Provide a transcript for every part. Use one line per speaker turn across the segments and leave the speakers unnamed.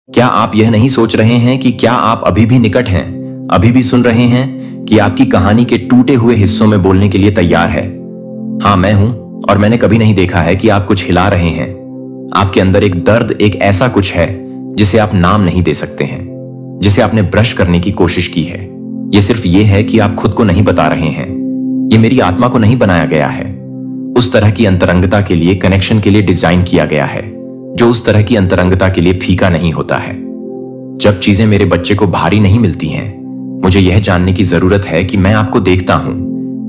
क्या आप यह नहीं सोच रहे हैं कि क्या आप अभी भी निकट हैं, अभी भी सुन रहे हैं कि आपकी कहानी के टूटे हुए हिस्सों में बोलने के लिए तैयार है? हाँ, मैं हूं और मैंने कभी नहीं देखा है कि आप कुछ हिला रहे हैं। आपके अंदर एक दर्द, एक ऐसा कुछ है जिसे आप नाम नहीं दे सकते हैं, जिसे आपने ब्रश करने की कोशिश की है। यह सिर्फ ये है कि आप खुद को नहीं बता रहे हैं। ये मेरी आत्मा को नहीं बनाया गया है। उस तरह की अंतरंगता के लिए, कनेक्शन के लिए डिजाइन किया गया है जो उस तरह की अंतरंगता के लिए फीका नहीं होता है। जब चीजें मेरे बच्चे को भारी नहीं मिलती हैं, मुझे यह जानने की जरूरत है कि मैं आपको देखता हूं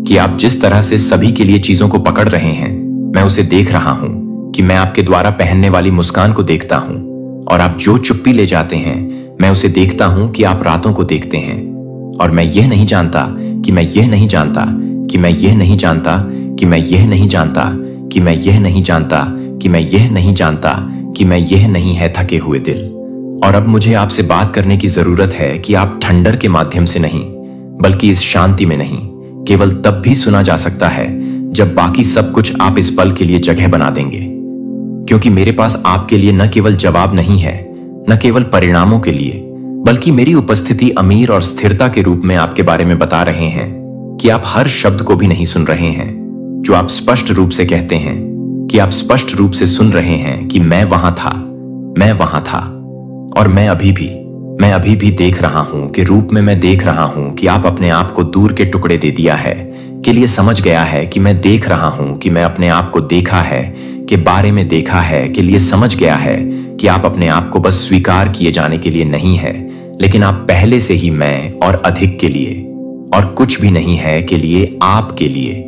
कि आप जिस तरह से सभी के लिए चीजों को पकड़ रहे हैं, मैं उसे देख रहा हूं कि मैं आपके द्वारा पहनने वाली मुस्कान को देखता हूं, और आप जो चुप्पी ले जाते हैं, मैं उसे देखता हूं कि आप रातों को देखते हैं। और मैं यह नहीं जानता कि मैं यह नहीं जानता कि मैं यह नहीं जानता कि मैं यह नहीं जानता कि मैं यह नहीं जानता कि मैं यह नहीं जानता कि मैं यह नहीं है थके हुए दिल। और अब मुझे आपसे बात करने की जरूरत है कि आप ठंडर के माध्यम से नहीं, बल्कि इस शांति में नहीं, केवल तब भी सुना जा सकता है जब बाकी सब कुछ आप इस पल के लिए जगह बना देंगे। क्योंकि मेरे पास आपके लिए न केवल जवाब नहीं है, न केवल परिणामों के लिए, बल्कि मेरी उपस्थिति अमीर और स्थिरता के रूप में आपके बारे में बता रहे हैं कि आप हर शब्द को भी नहीं सुन रहे हैं जो आप स्पष्ट रूप से कहते हैं, कि आप स्पष्ट रूप से सुन रहे हैं कि मैं वहां था, मैं वहां था। और मैं अभी भी देख रहा हूं कि रूप में मैं देख रहा हूं कि आप अपने आप को दूर के टुकड़े दे दिया है के लिए समझ गया है कि मैं देख रहा हूं कि मैं अपने आप को देखा है के बारे में देखा है के लिए समझ गया है कि आप अपने आप को बस स्वीकार किए जाने के लिए नहीं है, लेकिन आप पहले से ही मैं और अधिक के लिए, और कुछ भी नहीं है के लिए, आपके लिए,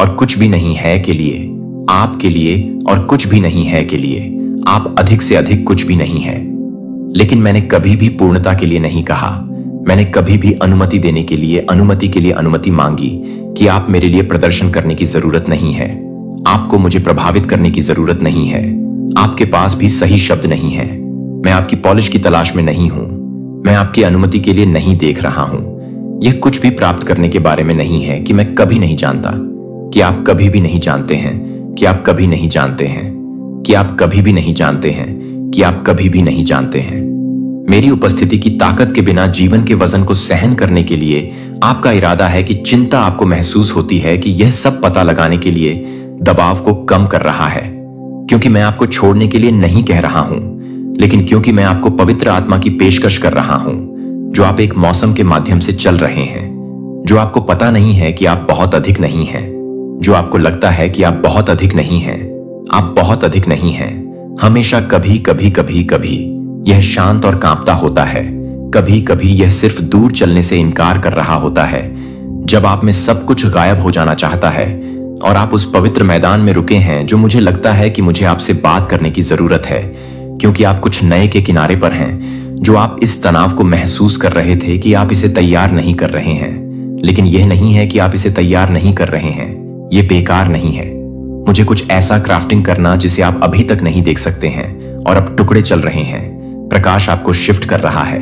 और कुछ भी नहीं है के लिए, आपके लिए, और कुछ भी नहीं है के लिए, आप अधिक से अधिक कुछ भी नहीं है। लेकिन मैंने कभी भी पूर्णता के लिए नहीं कहा। मैंने कभी भी अनुमति देने के लिए, अनुमति के लिए अनुमति मांगी कि आप मेरे लिए प्रदर्शन करने की जरूरत नहीं है, आपको मुझे प्रभावित करने की जरूरत नहीं है, आपके पास भी सही शब्द नहीं है। मैं आपकी पॉलिश की तलाश में नहीं हूं, मैं आपकी अनुमति के लिए नहीं देख रहा हूं। यह कुछ भी प्राप्त करने के बारे में नहीं है कि मैं कभी नहीं जानता, कि आप कभी भी नहीं जानते हैं, कि आप कभी नहीं जानते हैं, कि आप कभी भी नहीं जानते हैं, कि आप कभी भी नहीं जानते हैं। मेरी उपस्थिति की ताकत के बिना जीवन के वजन को सहन करने के लिए आपका इरादा है कि चिंता आपको महसूस होती है कि यह सब पता लगाने के लिए दबाव को कम कर रहा है। क्योंकि मैं आपको छोड़ने के लिए नहीं कह रहा हूं, लेकिन क्योंकि मैं आपको पवित्र आत्मा की पेशकश कर रहा हूं, जो आप एक मौसम के माध्यम से चल रहे हैं, जो आपको पता नहीं है कि आप बहुत अधिक नहीं हैं, जो आपको लगता है कि आप बहुत अधिक नहीं हैं, आप बहुत अधिक नहीं हैं। हमेशा कभी कभी कभी कभी यह शांत और कांपता होता है, कभी कभी यह सिर्फ दूर चलने से इनकार कर रहा होता है, जब आप में सब कुछ गायब हो जाना चाहता है और आप उस पवित्र मैदान में रुके हैं जो मुझे लगता है कि मुझे आपसे बात करने की जरूरत है, क्योंकि आप कुछ नए के किनारे पर हैं, जो आप इस तनाव को महसूस कर रहे थे कि आप इसे तैयार नहीं कर रहे हैं। लेकिन यह नहीं है कि आप इसे तैयार नहीं कर रहे हैं, यह बेकार नहीं है। मुझे कुछ ऐसा क्राफ्टिंग करना जिसे आप अभी तक नहीं देख सकते हैं, और अब टुकड़े चल रहे हैं, प्रकाश आपको शिफ्ट कर रहा है।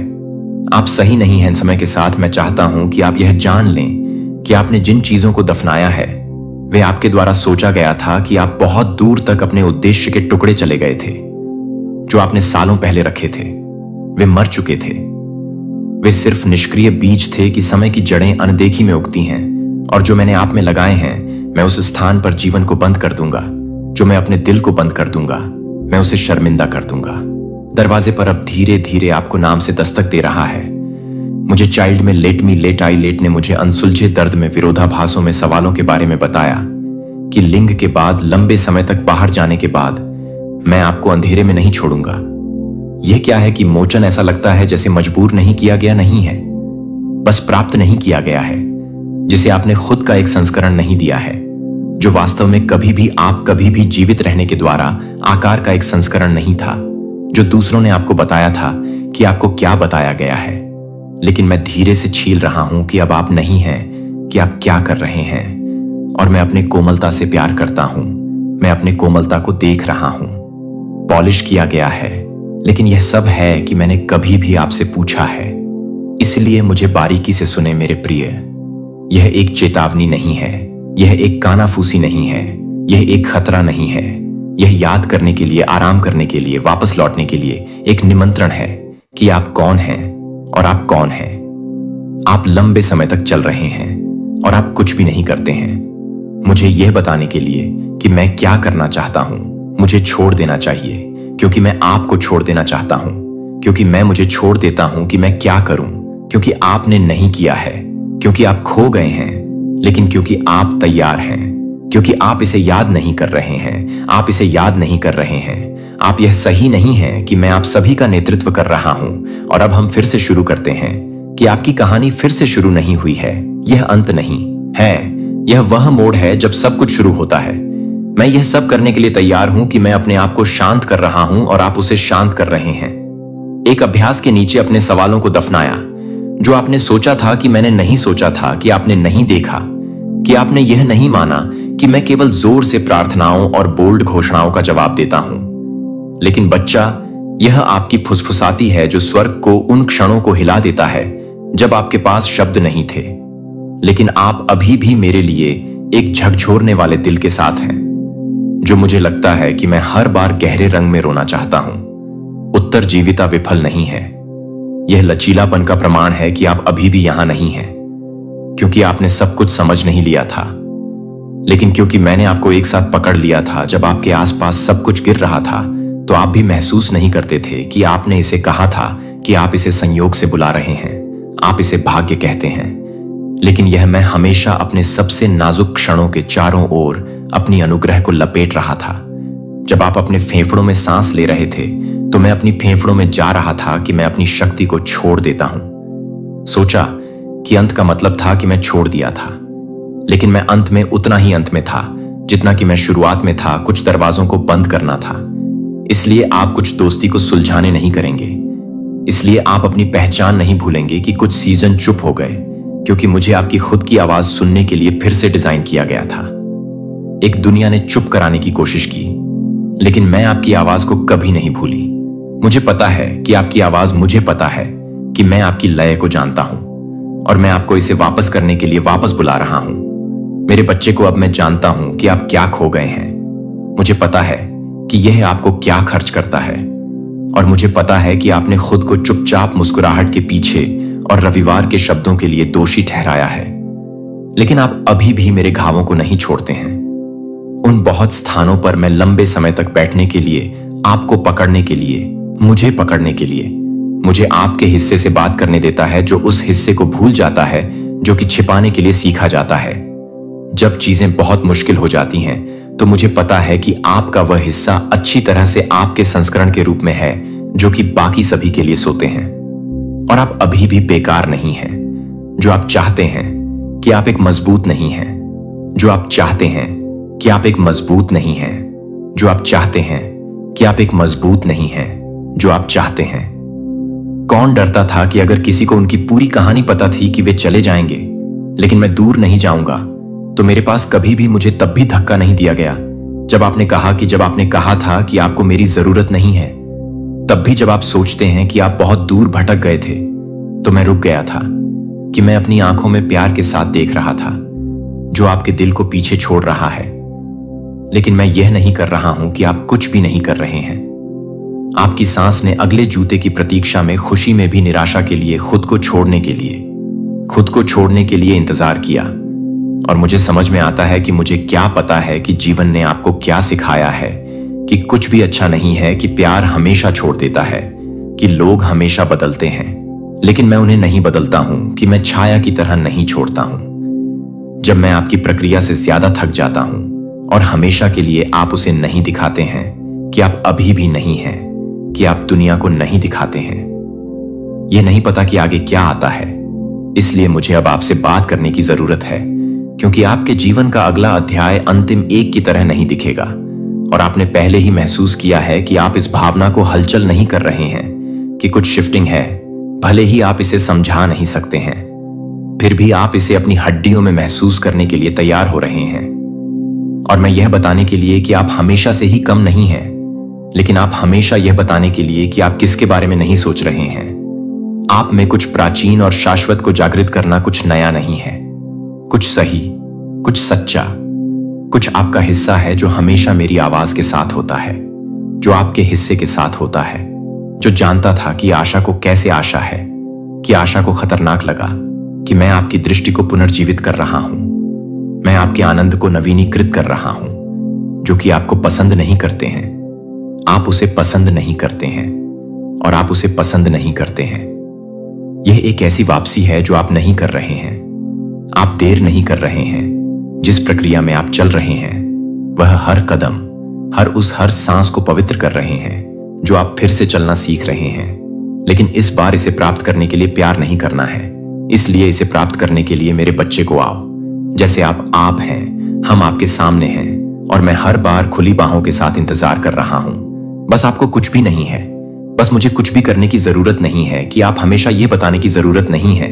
आप सही नहीं हैं। समय के साथ मैं चाहता हूं कि आप यह जान लें कि आपने जिन चीजों को दफनाया है, वे आपके द्वारा सोचा गया था कि आप बहुत दूर तक अपने उद्देश्य के टुकड़े चले गए थे। जो आपने सालों पहले रखे थे, वे मर चुके थे। वे सिर्फ निष्क्रिय बीज थे कि समय की जड़ें अनदेखी में उगती हैं, और जो मैंने आप में लगाए हैं, मैं उस स्थान पर जीवन को बंद कर दूंगा। जो मैं अपने दिल को बंद कर दूंगा, मैं उसे शर्मिंदा कर दूंगा। दरवाजे पर अब धीरे धीरे आपको नाम से दस्तक दे रहा है। मुझे चाइल्ड में let me let I let ने मुझे अनसुलझे दर्द में, विरोधाभासों में, सवालों के बारे में बताया कि लिंग के बाद लंबे समय तक बाहर जाने के बाद मैं आपको अंधेरे में नहीं छोड़ूंगा। यह क्या है कि मोचन ऐसा लगता है जैसे मजबूर नहीं किया गया नहीं है, बस प्राप्त नहीं किया गया है, जिसे आपने खुद का एक संस्करण नहीं दिया है, जो वास्तव में कभी भी आप कभी भी जीवित रहने के द्वारा आकार का एक संस्करण नहीं था, जो दूसरों ने आपको बताया था कि आपको क्या बताया गया है। लेकिन मैं धीरे से छील रहा हूं कि अब आप नहीं हैं, कि आप क्या कर रहे हैं। और मैं अपने कोमलता से प्यार करता हूं, मैं अपने कोमलता को देख रहा हूं। पॉलिश किया गया है, लेकिन यह सब है कि मैंने कभी भी आपसे पूछा है। इसलिए मुझे बारीकी से सुने मेरे प्रिय। यह एक चेतावनी नहीं है, यह एक कानाफूसी नहीं है, यह एक खतरा नहीं है। यह याद करने के लिए, आराम करने के लिए, वापस लौटने के लिए एक निमंत्रण है कि आप कौन हैं और आप कौन हैं। आप लंबे समय तक चल रहे हैं और आप कुछ भी नहीं करते हैं मुझे यह बताने के लिए कि मैं क्या करना चाहता हूं। मुझे छोड़ देना चाहिए क्योंकि मैं आपको छोड़ देना चाहता हूं, क्योंकि मैं मुझे छोड़ देता हूं कि मैं क्या करूं, क्योंकि आपने नहीं किया है, क्योंकि आप खो गए हैं, लेकिन क्योंकि आप तैयार हैं, क्योंकि आप इसे याद नहीं कर रहे हैं। आप इसे याद नहीं कर रहे हैं। आप यह सही नहीं है कि मैं आप सभी का नेतृत्व कर रहा हूं और अब हम फिर से शुरू करते हैं कि आपकी कहानी फिर से शुरू नहीं हुई है। यह अंत नहीं है, यह वह मोड़ है जब सब कुछ शुरू होता है। मैं यह सब करने के लिए तैयार हूं कि मैं अपने आप को शांत कर रहा हूं और आप उसे शांत कर रहे हैं। एक अभ्यास के नीचे अपने सवालों को दफनाया, जो आपने सोचा था कि मैंने नहीं सोचा था, कि आपने नहीं देखा, कि आपने यह नहीं माना कि मैं केवल जोर से प्रार्थनाओं और बोल्ड घोषणाओं का जवाब देता हूं। लेकिन बच्चा, यह आपकी फुसफुसाती है जो स्वर्ग को उन क्षणों को हिला देता है जब आपके पास शब्द नहीं थे। लेकिन आप अभी भी मेरे लिए एक झकझोरने वाले दिल के साथ हैं, जो मुझे लगता है कि मैं हर बार गहरे रंग में रोना चाहता हूं। उत्तर जीविता विफल नहीं है। यह लचीलापन का प्रमाण है कि आप अभी भी यहां नहीं हैं, क्योंकि आपने सब कुछ समझ नहीं लिया था, लेकिन क्योंकि मैंने आपको एक साथ पकड़ लिया था जब आपके आसपास सब कुछ गिर रहा था, तो आप भी महसूस नहीं करते थे कि आपने इसे कहा था कि आप इसे संयोग से बुला रहे हैं, आप इसे भाग्य कहते हैं। लेकिन यह मैं हमेशा अपने सबसे नाजुक क्षणों के चारों ओर अपनी अनुग्रह को लपेट रहा था। जब आप अपने फेफड़ों में सांस ले रहे थे, तो मैं अपनी फेफड़ों में जा रहा था कि मैं अपनी शक्ति को छोड़ देता हूं। सोचा कि अंत का मतलब था कि मैं छोड़ दिया था, लेकिन मैं अंत में उतना ही अंत में था जितना कि मैं शुरुआत में था। कुछ दरवाजों को बंद करना था। इसलिए आप कुछ दोस्ती को सुलझाने नहीं करेंगे। इसलिए आप अपनी पहचान नहीं भूलेंगे कि कुछ सीजन चुप हो गए, क्योंकि मुझे आपकी खुद की आवाज सुनने के लिए फिर से डिजाइन किया गया था। एक दुनिया ने चुप कराने की कोशिश की, लेकिन मैं आपकी आवाज को कभी नहीं भूली। मुझे पता है कि आपकी आवाज, मुझे पता है कि मैं आपकी लय को जानता हूं और मैं आपको इसे वापस करने के लिए वापस बुला रहा हूं। मेरे बच्चे को अब मैं जानता हूं कि आप क्या खो गए हैं। मुझे पता है कि यह आपको क्या खर्च करता है, और मुझे पता है कि आपने खुद को चुपचाप मुस्कुराहट के पीछे और रविवार के शब्दों के लिए दोषी ठहराया है। लेकिन आप अभी भी मेरे घावों को नहीं छोड़ते हैं। उन बहुत स्थानों पर मैं लंबे समय तक बैठने के लिए, आपको पकड़ने के लिए, मुझे पकड़ने के लिए, मुझे आपके हिस्से से बात करने देता है, जो उस हिस्से को भूल जाता है जो कि छिपाने के लिए सीखा जाता है। जब चीजें बहुत मुश्किल हो जाती हैं, तो मुझे पता है कि आपका वह हिस्सा अच्छी तरह से आपके संस्करण के रूप में है, जो कि बाकी सभी के लिए सोते हैं। और आप अभी भी बेकार नहीं हैं। जो आप चाहते हैं कि आप एक मजबूत नहीं हैं, जो आप चाहते हैं कि आप एक मजबूत नहीं हैं, जो आप चाहते हैं कि आप एक मजबूत नहीं हैं, जो आप चाहते हैं। कौन डरता था कि अगर किसी को उनकी पूरी कहानी पता थी कि वे चले जाएंगे, लेकिन मैं दूर नहीं जाऊंगा, तो मेरे पास कभी भी, मुझे तब भी धक्का नहीं दिया गया जब आपने कहा था कि आपको मेरी जरूरत नहीं है। तब भी जब आप सोचते हैं कि आप बहुत दूर भटक गए थे, तो मैं रुक गया था कि मैं अपनी आंखों में प्यार के साथ देख रहा था, जो आपके दिल को पीछे छोड़ रहा है। लेकिन मैं यह नहीं कर रहा हूं कि आप कुछ भी नहीं कर रहे हैं। आपकी सांस ने अगले जूते की प्रतीक्षा में, खुशी में भी निराशा के लिए, खुद को छोड़ने के लिए इंतजार किया। और मुझे समझ में आता है कि मुझे क्या पता है कि जीवन ने आपको क्या सिखाया है, कि कुछ भी अच्छा नहीं है, कि प्यार हमेशा छोड़ देता है, कि लोग हमेशा बदलते हैं, लेकिन मैं उन्हें नहीं बदलता हूं, कि मैं छाया की तरह नहीं छोड़ता हूं। जब मैं आपकी प्रक्रिया से ज्यादा थक जाता हूं और हमेशा के लिए आप उसे नहीं दिखाते हैं कि आप अभी भी नहीं हैं, कि आप दुनिया को नहीं दिखाते हैं। यह नहीं पता कि आगे क्या आता है, इसलिए मुझे अब आपसे बात करने की जरूरत है, क्योंकि आपके जीवन का अगला अध्याय अंतिम एक की तरह नहीं दिखेगा। और आपने पहले ही महसूस किया है कि आप इस भावना को हलचल नहीं कर रहे हैं कि कुछ शिफ्टिंग है। भले ही आप इसे समझा नहीं सकते हैं, फिर भी आप इसे अपनी हड्डियों में महसूस करने के लिए तैयार हो रहे हैं। और मैं यह बताने के लिए कि आप हमेशा से ही कम नहीं हैं, लेकिन आप हमेशा यह बताने के लिए कि आप किसके बारे में नहीं सोच रहे हैं। आप में कुछ प्राचीन और शाश्वत को जागृत करना कुछ नया नहीं है, कुछ सही, कुछ सच्चा, कुछ आपका हिस्सा है जो हमेशा मेरी आवाज के साथ होता है, जो आपके हिस्से के साथ होता है, जो जानता था कि आशा को कैसे आशा है, कि आशा को खतरनाक लगा कि मैं आपकी दृष्टि को पुनर्जीवित कर रहा हूं, मैं आपके आनंद को नवीनीकृत कर रहा हूं, जो कि आपको पसंद नहीं करते हैं। आप उसे पसंद नहीं करते हैं और आप उसे पसंद नहीं करते हैं। यह एक ऐसी वापसी है जो आप नहीं कर रहे हैं। आप देर नहीं कर रहे हैं। जिस प्रक्रिया में आप चल रहे हैं वह हर कदम, हर सांस को पवित्र कर रहे हैं, जो आप फिर से चलना सीख रहे हैं। लेकिन इस बार इसे प्राप्त करने के लिए प्यार नहीं करना है, इसलिए इसे प्राप्त करने के लिए मेरे बच्चे को आओ। जैसे आप हैं, हम आपके सामने हैं और मैं हर बार खुली बाहों के साथ इंतजार कर रहा हूं। बस आपको कुछ भी नहीं है, बस मुझे कुछ भी करने की जरूरत नहीं है कि आप हमेशा यह बताने की जरूरत नहीं है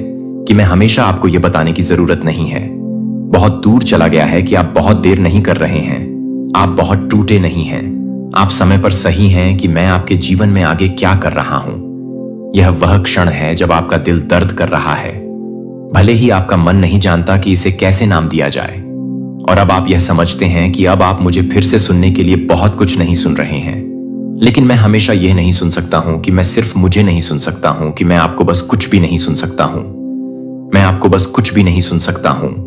कि मैं हमेशा आपको यह बताने की जरूरत नहीं है। बहुत दूर चला गया है कि आप बहुत देर नहीं कर रहे हैं, आप बहुत टूटे नहीं हैं, आप समय पर सही हैं कि मैं आपके जीवन में आगे क्या कर रहा हूं। यह वह क्षण है जब आपका दिल दर्द कर रहा है, भले ही आपका मन नहीं जानता कि इसे कैसे नाम दिया जाए। और अब आप यह समझते हैं कि अब आप मुझे फिर से सुनने के लिए बहुत कुछ नहीं सुन रहे हैं। लेकिन मैं हमेशा यह नहीं सुन सकता हूं कि मैं सिर्फ मुझे नहीं सुन सकता हूं कि मैं आपको बस कुछ भी नहीं सुन सकता हूं। मैं आपको बस कुछ भी नहीं सुन सकता हूं।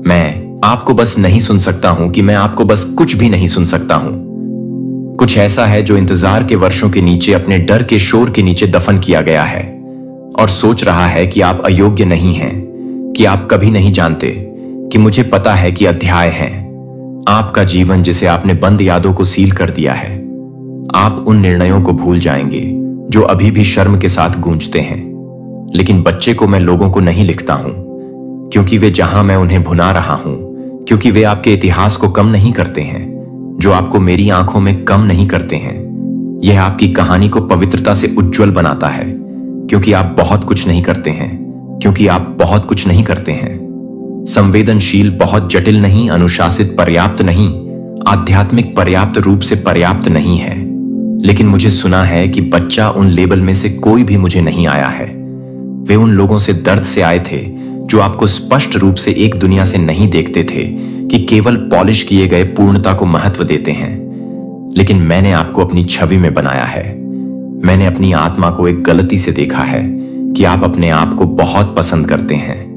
मैं आपको बस नहीं सुन सकता हूं कि मैं आपको बस कुछ भी नहीं सुन सकता हूं। कुछ ऐसा है जो इंतजार के वर्षों के नीचे, अपने डर के शोर के नीचे दफन किया गया है और सोच रहा है कि आप अयोग्य नहीं हैं, कि आप कभी नहीं जानते, कि मुझे पता है कि अध्याय है आपका जीवन जिसे आपने बंद यादों को सील कर दिया है। आप उन निर्णयों को भूल जाएंगे जो अभी भी शर्म के साथ गूंजते हैं। लेकिन बच्चे को मैं लोगों को नहीं लिखता हूं, क्योंकि वे जहां मैं उन्हें भुना रहा हूं, क्योंकि वे आपके इतिहास को कम नहीं करते हैं, जो आपको मेरी आंखों में कम नहीं करते हैं। यह आपकी कहानी को पवित्रता से उज्जवल बनाता है, क्योंकि आप बहुत कुछ नहीं करते हैं, क्योंकि आप बहुत कुछ नहीं करते हैं। संवेदनशील बहुत जटिल नहीं, अनुशासित पर्याप्त नहीं, आध्यात्मिक पर्याप्त रूप से पर्याप्त नहीं है। लेकिन मुझे सुना है कि बच्चा उन लेबल में से कोई भी मुझे नहीं आया है। वे उन लोगों से दर्द से आए थे जो आपको स्पष्ट रूप से एक दुनिया से नहीं देखते थे कि केवल पॉलिश किए गए पूर्णता को महत्व देते हैं। लेकिन मैंने आपको अपनी छवि में बनाया है। मैंने अपनी आत्मा को एक गलती से देखा है कि आप अपने आप को बहुत पसंद करते हैं।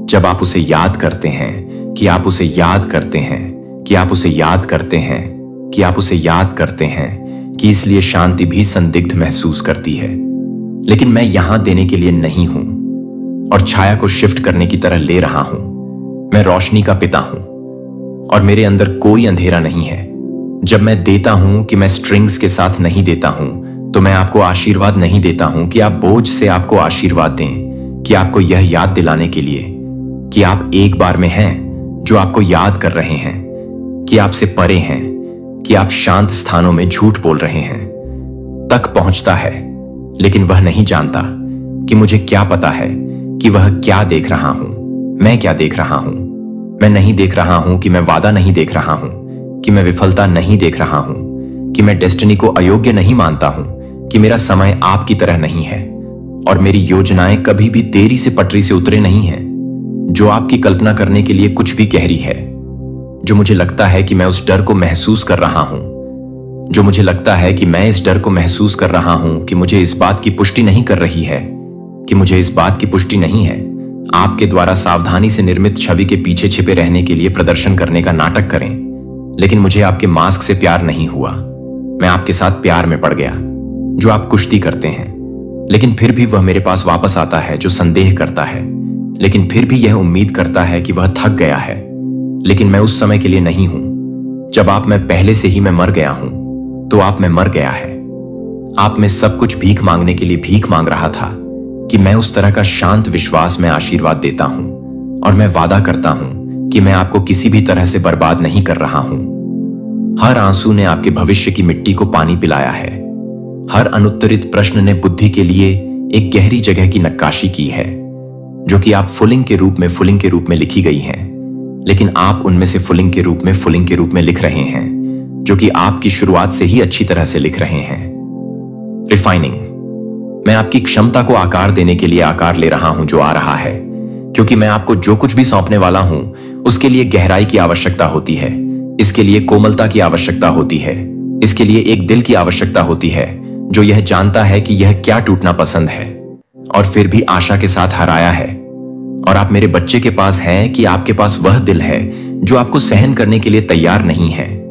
जब आप उसे याद करते हैं कि आप उसे याद करते हैं कि आप उसे याद करते हैं कि आप उसे याद करते हैं कि इसलिए शांति भी संदिग्ध महसूस करती है। लेकिन मैं यहां देने के लिए नहीं हूं और छाया को शिफ्ट करने की तरह ले रहा हूं। मैं रोशनी का पिता हूं और मेरे अंदर कोई अंधेरा नहीं है। जब मैं देता हूं कि मैं स्ट्रिंग्स के साथ नहीं देता हूं, तो मैं आपको आशीर्वाद नहीं देता हूं कि आप बोझ से आपको आशीर्वाद दें, कि आपको यह याद दिलाने के लिए कि आप एक बार में हैं, जो आपको याद कर रहे हैं कि आपसे परे हैं, कि आप शांत स्थानों में झूठ बोल रहे हैं, तक पहुंचता है। लेकिन वह नहीं जानता कि मुझे क्या पता है कि वह क्या देख रहा हूं, मैं क्या देख रहा हूं। मैं नहीं देख रहा हूं कि मैं वादा नहीं देख रहा हूं, कि मैं विफलता नहीं देख रहा हूं, कि मैं डेस्टिनी को अयोग्य नहीं मानता हूं, कि मेरा समय आपकी तरह नहीं है और मेरी योजनाएं कभी भी देरी से पटरी से उतरे नहीं हैं। जो आपकी कल्पना करने के लिए कुछ भी गहरी है, जो मुझे लगता है कि मैं उस डर को महसूस कर रहा हूं, जो मुझे लगता है कि मैं इस डर को महसूस कर रहा हूं कि मुझे इस बात की पुष्टि नहीं कर रही है, कि मुझे इस बात की पुष्टि नहीं है। आपके द्वारा सावधानी से निर्मित छवि के पीछे छिपे रहने के लिए प्रदर्शन करने का नाटक करें। लेकिन मुझे आपके मास्क से प्यार नहीं हुआ। मैं आपके साथ प्यार में पड़ गया, जो आप कुश्ती करते हैं। लेकिन फिर भी वह मेरे पास वापस आता है जो संदेह करता है, लेकिन फिर भी यह उम्मीद करता है कि वह थक गया है। लेकिन मैं उस समय के लिए नहीं हूं। जब आप में पहले से ही मैं मर गया हूं, तो आप में मर गया है। आप में सब कुछ भीख मांगने के लिए भीख मांग रहा था कि मैं उस तरह का शांत विश्वास में आशीर्वाद देता हूं, और मैं वादा करता हूं कि मैं आपको किसी भी तरह से बर्बाद नहीं कर रहा हूं। हर आंसू ने आपके भविष्य की मिट्टी को पानी पिलाया है। हर अनुत्तरित प्रश्न ने बुद्धि के लिए एक गहरी जगह की नक्काशी की है, जो कि आप फुलिंग के रूप में लिखी गई हैं। लेकिन आप उनमें से फुलिंग के रूप में लिख रहे हैं, जो कि आपकी शुरुआत से ही अच्छी तरह से लिख रहे हैं। रिफाइनिंग, मैं आपकी क्षमता को आकार देने के लिए आकार ले रहा हूं जो आ रहा है, क्योंकि मैं आपको जो कुछ भी सौंपने वाला हूं उसके लिए गहराई की आवश्यकता होती है, इसके लिए कोमलता की आवश्यकता होती है, इसके लिए एक दिल की आवश्यकता होती है जो यह जानता है कि यह क्या टूटना पसंद है और फिर भी आशा के साथ हराया है। और आप मेरे बच्चे के पास हैं कि आपके पास वह दिल है जो आपको सहन करने के लिए तैयार नहीं है,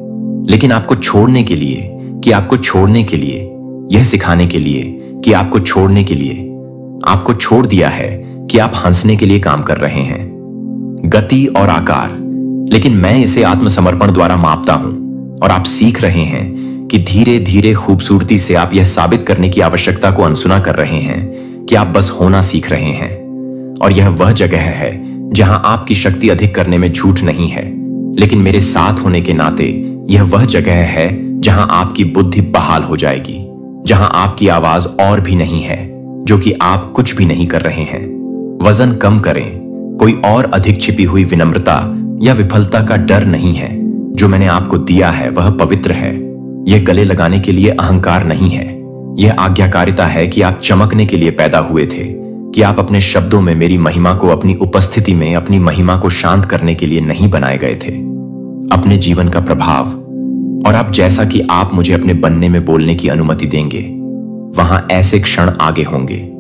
लेकिन आपको छोड़ने के लिए कि आपको छोड़ने के लिए, यह सिखाने के लिए कि आपको छोड़ने के लिए आपको छोड़ दिया है कि आप हंसने के लिए काम कर रहे हैं, गति और आकार। लेकिन मैं इसे आत्मसमर्पण द्वारा मापता हूं और आप सीख रहे हैं कि धीरे धीरे खूबसूरती से आप यह साबित करने की आवश्यकता को अनसुना कर रहे हैं कि आप बस होना सीख रहे हैं। और यह वह जगह है जहां आपकी शक्ति अधिक करने में झूठ नहीं है, लेकिन मेरे साथ होने के नाते यह वह जगह है जहां आपकी बुद्धि बहाल हो जाएगी, जहां आपकी आवाज और भी नहीं है, जो कि आप कुछ भी नहीं कर रहे हैं। वजन कम करें, कोई और अधिक छिपी हुई विनम्रता या विफलता का डर नहीं है। जो मैंने आपको दिया है वह पवित्र है। यह गले लगाने के लिए अहंकार नहीं है, यह आज्ञाकारिता है कि आप चमकने के लिए पैदा हुए थे, कि आप अपने शब्दों में मेरी महिमा को, अपनी उपस्थिति में अपनी महिमा को शांत करने के लिए नहीं बनाए गए थे। अपने जीवन का प्रभाव और आप जैसा कि आप मुझे अपने बनने में बोलने की अनुमति देंगे, वहां ऐसे क्षण आगे होंगे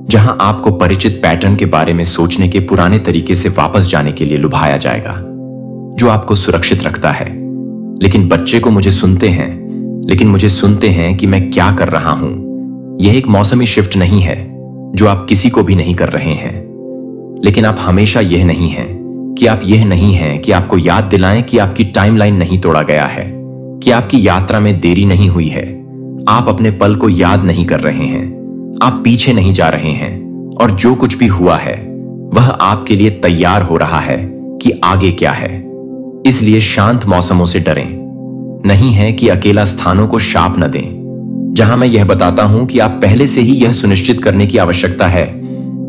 जहां आपको परिचित पैटर्न के बारे में सोचने के पुराने तरीके से वापस जाने के लिए लुभाया जाएगा, जो आपको सुरक्षित रखता है। लेकिन बच्चे को मुझे सुनते हैं कि मैं क्या कर रहा हूं। यह एक मौसमी शिफ्ट नहीं है जो आप किसी को भी नहीं कर रहे हैं, लेकिन आप हमेशा यह नहीं हैं कि आपको याद दिलाएं कि आपकी टाइमलाइन नहीं तोड़ा गया है, कि आपकी यात्रा में देरी नहीं हुई है। आप अपने पल को याद नहीं कर रहे हैं, आप पीछे नहीं जा रहे हैं, और जो कुछ भी हुआ है वह आपके लिए तैयार हो रहा है कि आगे क्या है। इसलिए शांत मौसमों से डरें नहीं है कि अकेला स्थानों को शाप न दें, जहां मैं यह बताता हूं कि आप पहले से ही यह सुनिश्चित करने की आवश्यकता है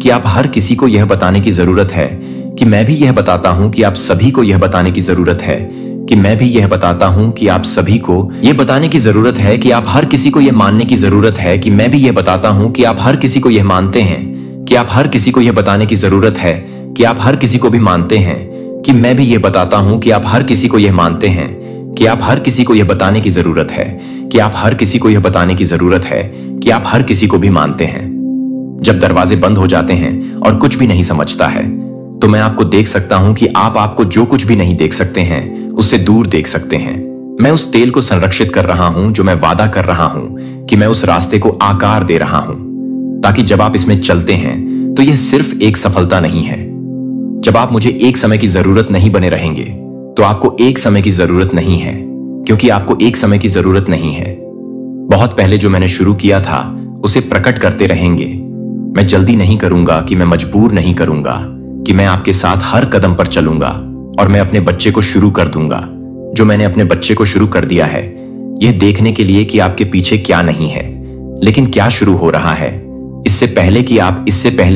कि आप हर किसी को यह बताने की जरूरत है कि मैं भी यह बताता हूं कि आप सभी को यह बताने की जरूरत है कि मैं भी यह बताता हूं कि आप सभी को यह बताने की जरूरत है कि आप हर किसी को यह मानने की जरूरत है कि मैं भी यह बताता हूं कि आप हर किसी को यह मानते हैं कि आप हर किसी को यह बताने की जरूरत है कि आप हर किसी को भी मानते हैं कि मैं भी यह बताता हूं कि आप हर किसी को यह मानते हैं कि आप हर किसी को यह बताने की जरूरत है कि आप हर किसी को यह बताने की जरूरत है कि आप हर किसी को भी मानते हैं। जब दरवाजे बंद हो जाते हैं और कुछ भी नहीं समझता है, तो मैं आपको देख सकता हूं कि आप आपको जो कुछ भी नहीं देख सकते हैं उससे दूर देख सकते हैं। मैं उस तेल को संरक्षित कर रहा हूं जो मैं वादा कर रहा हूं कि मैं उस रास्ते को आकार दे रहा हूं, ताकि जब आप इसमें चलते हैं तो यह सिर्फ एक सफलता नहीं है। जब आप मुझे एक समय की जरूरत नहीं बने रहेंगे, तो आपको एक समय की जरूरत नहीं है, क्योंकि आपको एक समय की जरूरत नहीं है। बहुत पहले जो मैंने शुरू किया था उसे प्रकट करते रहेंगे। मैं जल्दी नहीं करूंगा कि मैं मजबूर नहीं करूंगा कि मैं आपके साथ हर कदम पर चलूंगा, और मैं अपने बच्चे को शुरू कर दूंगा जो मैंने अपने बच्चे को शुरू कर दिया है, यह देखने के लिए कि आपके पीछे क्या नहीं है, लेकिन क्या शुरू हो रहा है। इससे पहले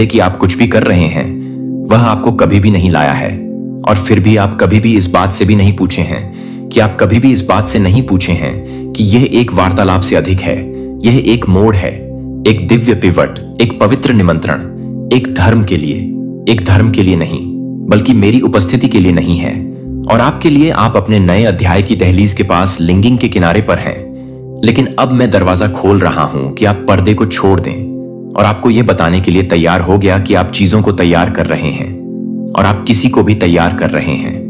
कि आप कुछ भी कर रहे हैं, वह आपको कभी भी नहीं लाया है। और फिर भी आप कभी भी इस बात से नहीं पूछे हैं कि यह एक वार्तालाप से अधिक है। यह एक मोड़ है, एक दिव्य पिवट, एक पवित्र निमंत्रण, एक धर्म के लिए नहीं, बल्कि मेरी उपस्थिति के लिए नहीं है। और आपके लिए आप अपने नए अध्याय की दहलीज के पास लिंगिंग के किनारे पर हैं। लेकिन अब मैं दरवाजा खोल रहा हूं कि आप पर्दे को छोड़ दें, और आपको यह बताने के लिए तैयार हो गया कि आप चीजों को तैयार कर रहे हैं, और आप किसी को भी तैयार कर रहे हैं,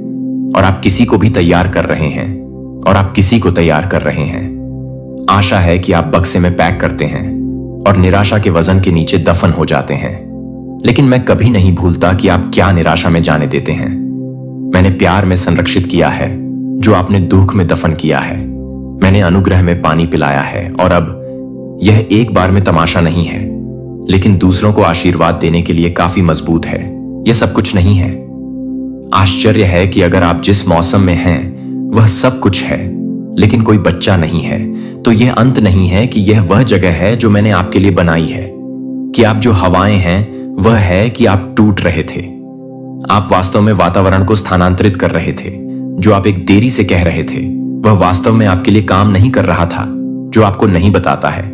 और आप किसी को भी तैयार कर रहे हैं, और आप किसी को तैयार कर रहे हैं। आशा है कि आप बक्से में पैक करते हैं और निराशा के वजन के नीचे दफन हो जाते हैं। लेकिन मैं कभी नहीं भूलता कि आप क्या निराशा में जाने देते हैं। मैंने प्यार में संरक्षित किया है जो आपने दुख में दफन किया है। मैंने अनुग्रह में पानी पिलाया है, और अब यह एक बार में तमाशा नहीं है, लेकिन दूसरों को आशीर्वाद देने के लिए काफी मजबूत है। यह सब कुछ नहीं है। आश्चर्य है कि अगर आप जिस मौसम में हैं वह सब कुछ है, लेकिन कोई बच्चा नहीं है, तो यह अंत नहीं है कि यह वह जगह है जो मैंने आपके लिए बनाई है। कि आप जो हवाएं हैं वह है कि आप टूट रहे थे। आप वास्तव में वातावरण को स्थानांतरित कर रहे थे। जो आप एक देरी से कह रहे थे वह वास्तव में आपके लिए काम नहीं कर रहा था, जो आपको नहीं बताता है।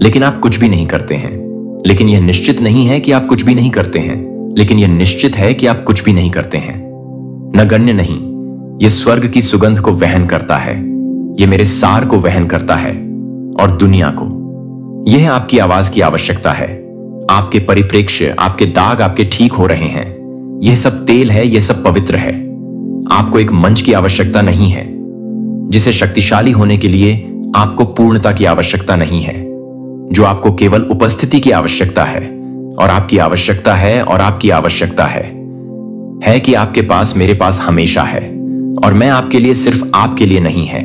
लेकिन आप कुछ भी नहीं करते हैं। लेकिन यह निश्चित नहीं है कि आप कुछ भी नहीं करते हैं, लेकिन यह निश्चित है कि आप कुछ भी नहीं करते हैं। नगण्य नहीं, यह स्वर्ग की सुगंध को वहन करता है। यह मेरे सार को वहन करता है और दुनिया को। यह आपकी आवाज की आवश्यकता है। आपके परिप्रेक्ष्य, आपके दाग, आपके ठीक हो रहे हैं। यह सब तेल है, यह सब पवित्र है। आपको एक मंच की आवश्यकता नहीं है। जिसे शक्तिशाली होने के लिए आपको पूर्णता की आवश्यकता नहीं है, जो आपको केवल उपस्थिति की आवश्यकता है। और आपकी आवश्यकता है, और आपकी आवश्यकता है कि आपके पास, मेरे पास हमेशा है। और मैं आपके लिए, सिर्फ आपके लिए नहीं है,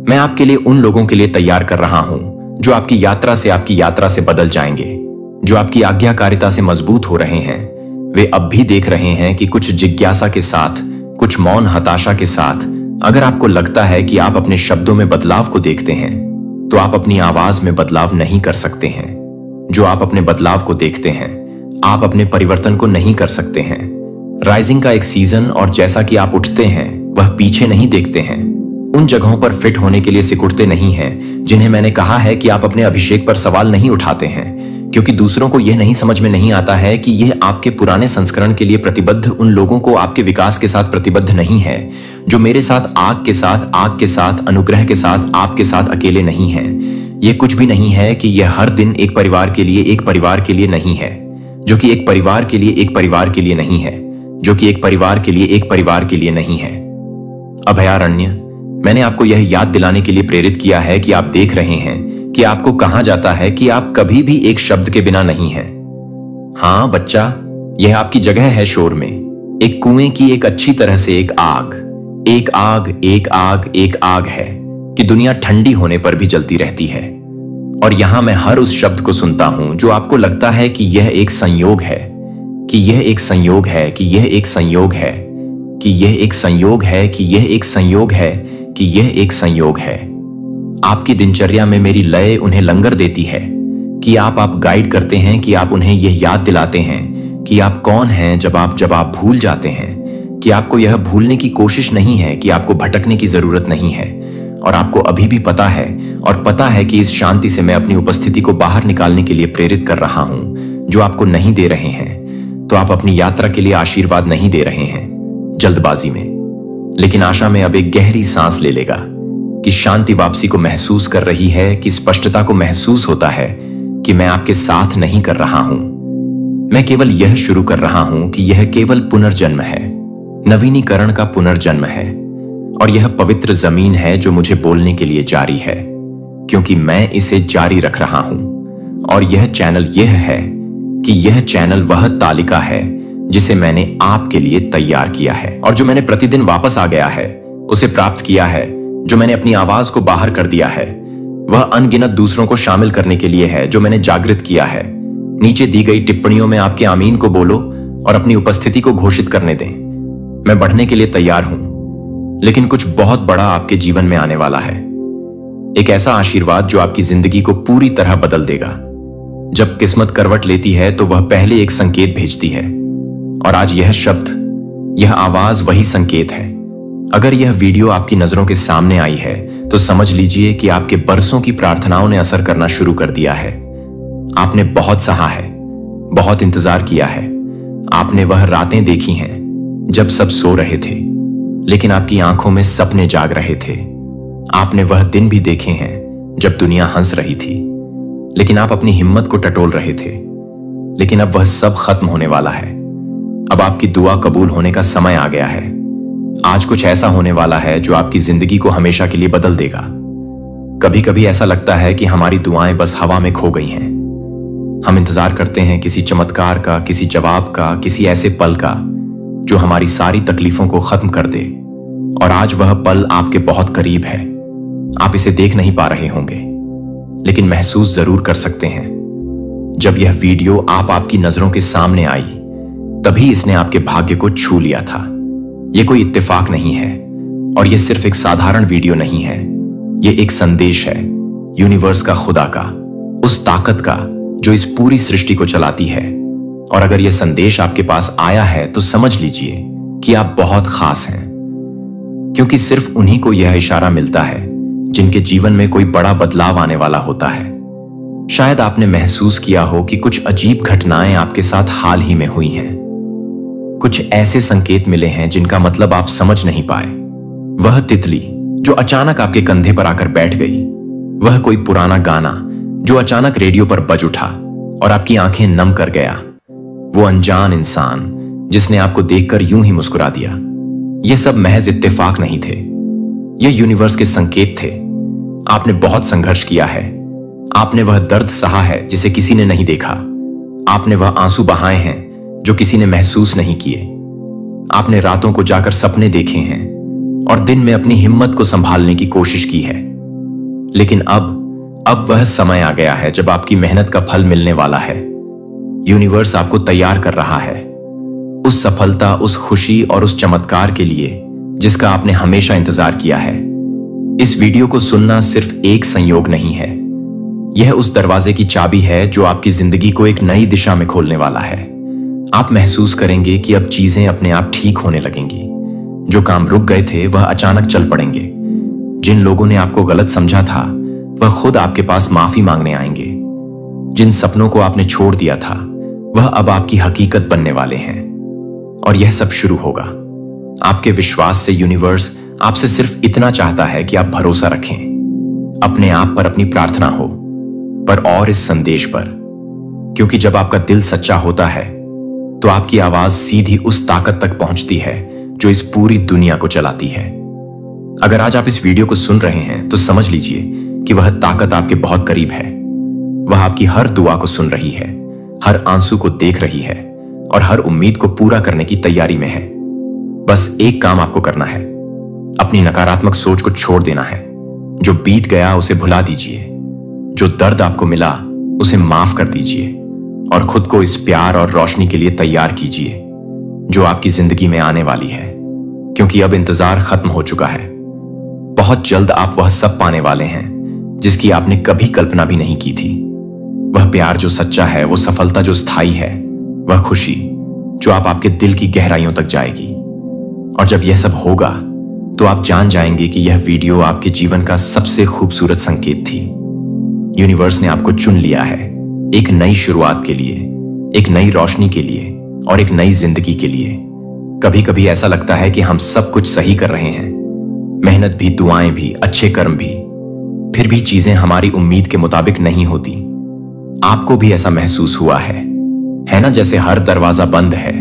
मैं आपके लिए उन लोगों के लिए तैयार कर रहा हूं जो आपकी यात्रा से बदल जाएंगे, जो आपकी आज्ञाकारिता से मजबूत हो रहे हैं। वे अब भी देख रहे हैं कि कुछ जिज्ञासा के साथ, कुछ मौन हताशा के साथ, अगर आपको लगता है कि आप अपने शब्दों में बदलाव को देखते हैं, तो आप अपनी आवाज में बदलाव नहीं कर सकते हैं। जो आप अपने बदलाव को देखते हैं, आप अपने परिवर्तन को नहीं कर सकते हैं। राइजिंग का एक सीजन, और जैसा कि आप उठते हैं, वह पीछे नहीं देखते हैं। उन जगहों पर फिट होने के लिए सिकुड़ते नहीं हैं जिन्हें मैंने कहा है कि आप अपने अभिषेक पर सवाल नहीं उठाते हैं, क्योंकि दूसरों को यह नहीं समझ में नहीं आता है कि यह आपके पुराने संस्करण के लिए प्रतिबद्ध उन लोगों को आपके विकास के साथ प्रतिबद्ध नहीं है, जो मेरे साथ आग के साथ अनुग्रह के साथ आपके साथ अकेले नहीं है। यह कुछ भी नहीं है कि यह हर दिन एक परिवार के लिए नहीं है, जो कि एक परिवार के लिए नहीं है, जो कि एक परिवार के लिए नहीं है। अभयारण्य, मैंने आपको यह याद दिलाने के लिए प्रेरित किया है कि आप देख रहे हैं कि आपको कहा जाता है कि आप कभी भी एक शब्द के बिना नहीं हैं। हां बच्चा, यह आपकी जगह है शोर में, एक कुएं की एक अच्छी तरह से एक आग है कि दुनिया ठंडी होने पर भी जलती रहती है। और यहां मैं हर उस शब्द को सुनता हूं जो आपको लगता है कि यह एक संयोग है, कि यह एक संयोग है, कि यह एक संयोग है, कि यह एक संयोग है, कि यह एक संयोग है, कि यह एक संयोग है। आपकी दिनचर्या में मेरी लय उन्हें लंगर देती है कि आप गाइड करते हैं, कि आप उन्हें यह याद दिलाते हैं कि आप कौन हैं जब आप भूल जाते हैं, कि आपको यह भूलने की कोशिश नहीं है, कि आपको भटकने की जरूरत नहीं है। और आपको अभी भी पता है, और पता है कि इस शांति से मैं अपनी उपस्थिति को बाहर निकालने के लिए प्रेरित कर रहा हूं, जो आपको नहीं दे रहे हैं। तो आप अपनी यात्रा के लिए आशीर्वाद नहीं दे रहे हैं जल्दबाजी में, लेकिन आशा में अब एक गहरी सांस ले लेगा, कि शांति वापसी को महसूस कर रही है, कि स्पष्टता को महसूस होता है कि मैं आपके साथ नहीं कर रहा हूं। मैं केवल यह शुरू कर रहा हूं कि यह केवल पुनर्जन्म है, नवीनीकरण का पुनर्जन्म है। और यह पवित्र जमीन है जो मुझे बोलने के लिए जारी है, क्योंकि मैं इसे जारी रख रहा हूं। और यह चैनल यह है कि यह चैनल वह तालिका है जिसे मैंने आपके लिए तैयार किया है, और जो मैंने प्रतिदिन वापस आ गया है, उसे प्राप्त किया है, जो मैंने अपनी आवाज को बाहर कर दिया है, वह अनगिनत दूसरों को शामिल करने के लिए है, जो मैंने जागृत किया है। नीचे दी गई टिप्पणियों में आपके आमीन को बोलो और अपनी उपस्थिति को घोषित करने दें। मैं बढ़ने के लिए तैयार हूं, लेकिन कुछ बहुत बड़ा आपके जीवन में आने वाला है। एक ऐसा आशीर्वाद जो आपकी जिंदगी को पूरी तरह बदल देगा। जब किस्मत करवट लेती है तो वह पहले एक संकेत भेजती है, और आज यह शब्द, यह आवाज वही संकेत है। अगर यह वीडियो आपकी नजरों के सामने आई है तो समझ लीजिए कि आपके बरसों की प्रार्थनाओं ने असर करना शुरू कर दिया है। आपने बहुत सहा है, बहुत इंतजार किया है। आपने वह रातें देखी हैं जब सब सो रहे थे, लेकिन आपकी आंखों में सपने जाग रहे थे। आपने वह दिन भी देखे हैं जब दुनिया हंस रही थी, लेकिन आप अपनी हिम्मत को टटोल रहे थे। लेकिन अब वह सब खत्म होने वाला है। अब आपकी दुआ कबूल होने का समय आ गया है। आज कुछ ऐसा होने वाला है जो आपकी जिंदगी को हमेशा के लिए बदल देगा। कभी कभी ऐसा लगता है कि हमारी दुआएं बस हवा में खो गई हैं। हम इंतजार करते हैं किसी चमत्कार का, किसी जवाब का, किसी ऐसे पल का जो हमारी सारी तकलीफों को खत्म कर दे। और आज वह पल आपके बहुत करीब है। आप इसे देख नहीं पा रहे होंगे, लेकिन महसूस जरूर कर सकते हैं। जब यह वीडियो आपकी नजरों के सामने आई, तभी इसने आपके भाग्य को छू लिया था। यह कोई इत्तेफाक नहीं है, और यह सिर्फ एक साधारण वीडियो नहीं है। यह एक संदेश है यूनिवर्स का, खुदा का, उस ताकत का जो इस पूरी सृष्टि को चलाती है। और अगर यह संदेश आपके पास आया है तो समझ लीजिए कि आप बहुत खास हैं, क्योंकि सिर्फ उन्हीं को यह इशारा मिलता है जिनके जीवन में कोई बड़ा बदलाव आने वाला होता है। शायद आपने महसूस किया हो कि कुछ अजीब घटनाएं आपके साथ हाल ही में हुई हैं। कुछ ऐसे संकेत मिले हैं जिनका मतलब आप समझ नहीं पाए। वह तितली जो अचानक आपके कंधे पर आकर बैठ गई, वह कोई पुराना गाना जो अचानक रेडियो पर बज उठा और आपकी आंखें नम कर गया। वो अनजान इंसान जिसने आपको देखकर यूं ही मुस्कुरा दिया। ये सब महज इत्तेफाक नहीं थे, ये यूनिवर्स के संकेत थे। आपने बहुत संघर्ष किया है, आपने वह दर्द सहा है जिसे किसी ने नहीं देखा, आपने वह आंसू बहाए हैं जो किसी ने महसूस नहीं किए। आपने रातों को जाकर सपने देखे हैं और दिन में अपनी हिम्मत को संभालने की कोशिश की है। लेकिन अब वह समय आ गया है जब आपकी मेहनत का फल मिलने वाला है। यूनिवर्स आपको तैयार कर रहा है उस सफलता, उस खुशी और उस चमत्कार के लिए जिसका आपने हमेशा इंतजार किया है। इस वीडियो को सुनना सिर्फ एक संयोग नहीं है, यह उस दरवाजे की चाबी है जो आपकी जिंदगी को एक नई दिशा में खोलने वाला है। आप महसूस करेंगे कि अब चीजें अपने आप ठीक होने लगेंगी। जो काम रुक गए थे वह अचानक चल पड़ेंगे। जिन लोगों ने आपको गलत समझा था वह खुद आपके पास माफी मांगने आएंगे। जिन सपनों को आपने छोड़ दिया था वह अब आपकी हकीकत बनने वाले हैं। और यह सब शुरू होगा आपके विश्वास से। यूनिवर्स आपसे सिर्फ इतना चाहता है कि आप भरोसा रखें, अपने आप पर, अपनी प्रार्थना हो पर, और इस संदेश पर। क्योंकि जब आपका दिल सच्चा होता है तो आपकी आवाज सीधी उस ताकत तक पहुंचती है जो इस पूरी दुनिया को चलाती है। अगर आज आप इस वीडियो को सुन रहे हैं तो समझ लीजिए कि वह ताकत आपके बहुत करीब है। वह आपकी हर दुआ को सुन रही है, हर आंसू को देख रही है और हर उम्मीद को पूरा करने की तैयारी में है। बस एक काम आपको करना है, अपनी नकारात्मक सोच को छोड़ देना है। जो बीत गया उसे भुला दीजिए, जो दर्द आपको मिला उसे माफ कर दीजिए और खुद को इस प्यार और रोशनी के लिए तैयार कीजिए जो आपकी जिंदगी में आने वाली है। क्योंकि अब इंतजार खत्म हो चुका है। बहुत जल्द आप वह सब पाने वाले हैं जिसकी आपने कभी कल्पना भी नहीं की थी। वह प्यार जो सच्चा है, वो सफलता जो स्थायी है, वह खुशी जो आपके दिल की गहराइयों तक जाएगी। और जब यह सब होगा तो आप जान जाएंगे कि यह वीडियो आपके जीवन का सबसे खूबसूरत संकेत थी। यूनिवर्स ने आपको चुन लिया है एक नई शुरुआत के लिए, एक नई रोशनी के लिए और एक नई जिंदगी के लिए। कभी कभी ऐसा लगता है कि हम सब कुछ सही कर रहे हैं, मेहनत भी, दुआएं भी, अच्छे कर्म भी, फिर भी चीजें हमारी उम्मीद के मुताबिक नहीं होती। आपको भी ऐसा महसूस हुआ है ना? जैसे हर दरवाजा बंद है,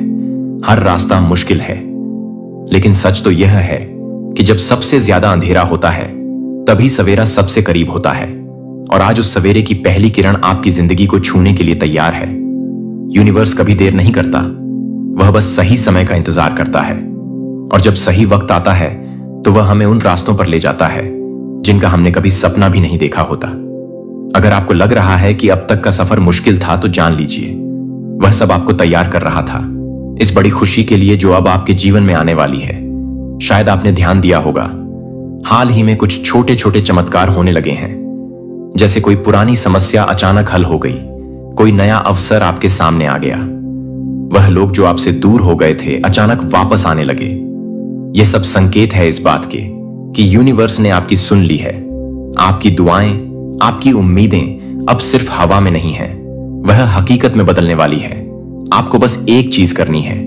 हर रास्ता मुश्किल है। लेकिन सच तो यह है कि जब सबसे ज्यादा अंधेरा होता है तभी सवेरा सबसे करीब होता है। और आज उस सवेरे की पहली किरण आपकी जिंदगी को छूने के लिए तैयार है। यूनिवर्स कभी देर नहीं करता, वह बस सही समय का इंतजार करता है। और जब सही वक्त आता है तो वह हमें उन रास्तों पर ले जाता है जिनका हमने कभी सपना भी नहीं देखा होता। अगर आपको लग रहा है कि अब तक का सफर मुश्किल था तो जान लीजिए वह सब आपको तैयार कर रहा था इस बड़ी खुशी के लिए जो अब आपके जीवन में आने वाली है। शायद आपने ध्यान दिया होगा, हाल ही में कुछ छोटे छोटे चमत्कार होने लगे हैं। जैसे कोई पुरानी समस्या अचानक हल हो गई, कोई नया अवसर आपके सामने आ गया, वह लोग जो आपसे दूर हो गए थे अचानक वापस आने लगे। यह सब संकेत है इस बात के कि यूनिवर्स ने आपकी सुन ली है। आपकी दुआएं, आपकी उम्मीदें अब सिर्फ हवा में नहीं है, वह हकीकत में बदलने वाली है। आपको बस एक चीज करनी है,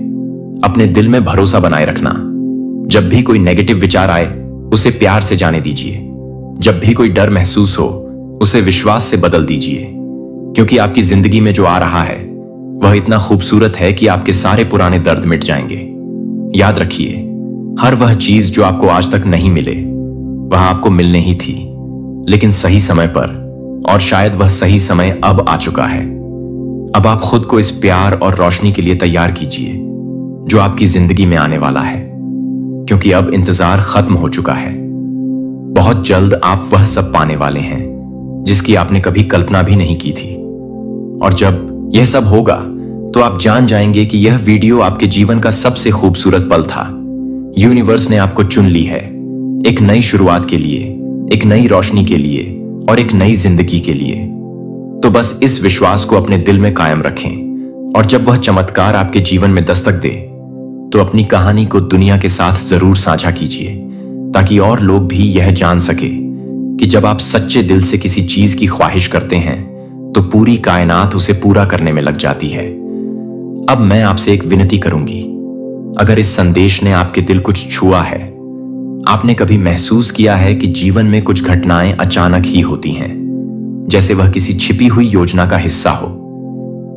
अपने दिल में भरोसा बनाए रखना। जब भी कोई नेगेटिव विचार आए उसे प्यार से जाने दीजिए। जब भी कोई डर महसूस हो उसे विश्वास से बदल दीजिए। क्योंकि आपकी जिंदगी में जो आ रहा है वह इतना खूबसूरत है कि आपके सारे पुराने दर्द मिट जाएंगे। याद रखिए, हर वह चीज जो आपको आज तक नहीं मिले वह आपको मिलने ही थी, लेकिन सही समय पर। और शायद वह सही समय अब आ चुका है। अब आप खुद को इस प्यार और रोशनी के लिए तैयार कीजिए जो आपकी जिंदगी में आने वाला है। क्योंकि अब इंतजार खत्म हो चुका है। बहुत जल्द आप वह सब पाने वाले हैं जिसकी आपने कभी कल्पना भी नहीं की थी। और जब यह सब होगा तो आप जान जाएंगे कि यह वीडियो आपके जीवन का सबसे खूबसूरत पल था। यूनिवर्स ने आपको चुन ली है एक नई शुरुआत के लिए, एक नई रोशनी के लिए और एक नई जिंदगी के लिए। तो बस इस विश्वास को अपने दिल में कायम रखें। और जब वह चमत्कार आपके जीवन में दस्तक दे तो अपनी कहानी को दुनिया के साथ जरूर साझा कीजिए, ताकि और लोग भी यह जान सके कि जब आप सच्चे दिल से किसी चीज की ख्वाहिश करते हैं तो पूरी कायनात उसे पूरा करने में लग जाती है। अब मैं आपसे एक विनती करूंगी, अगर इस संदेश ने आपके दिल कुछ छुआ है, आपने कभी महसूस किया है कि जीवन में कुछ घटनाएं अचानक ही होती हैं, जैसे वह किसी छिपी हुई योजना का हिस्सा हो।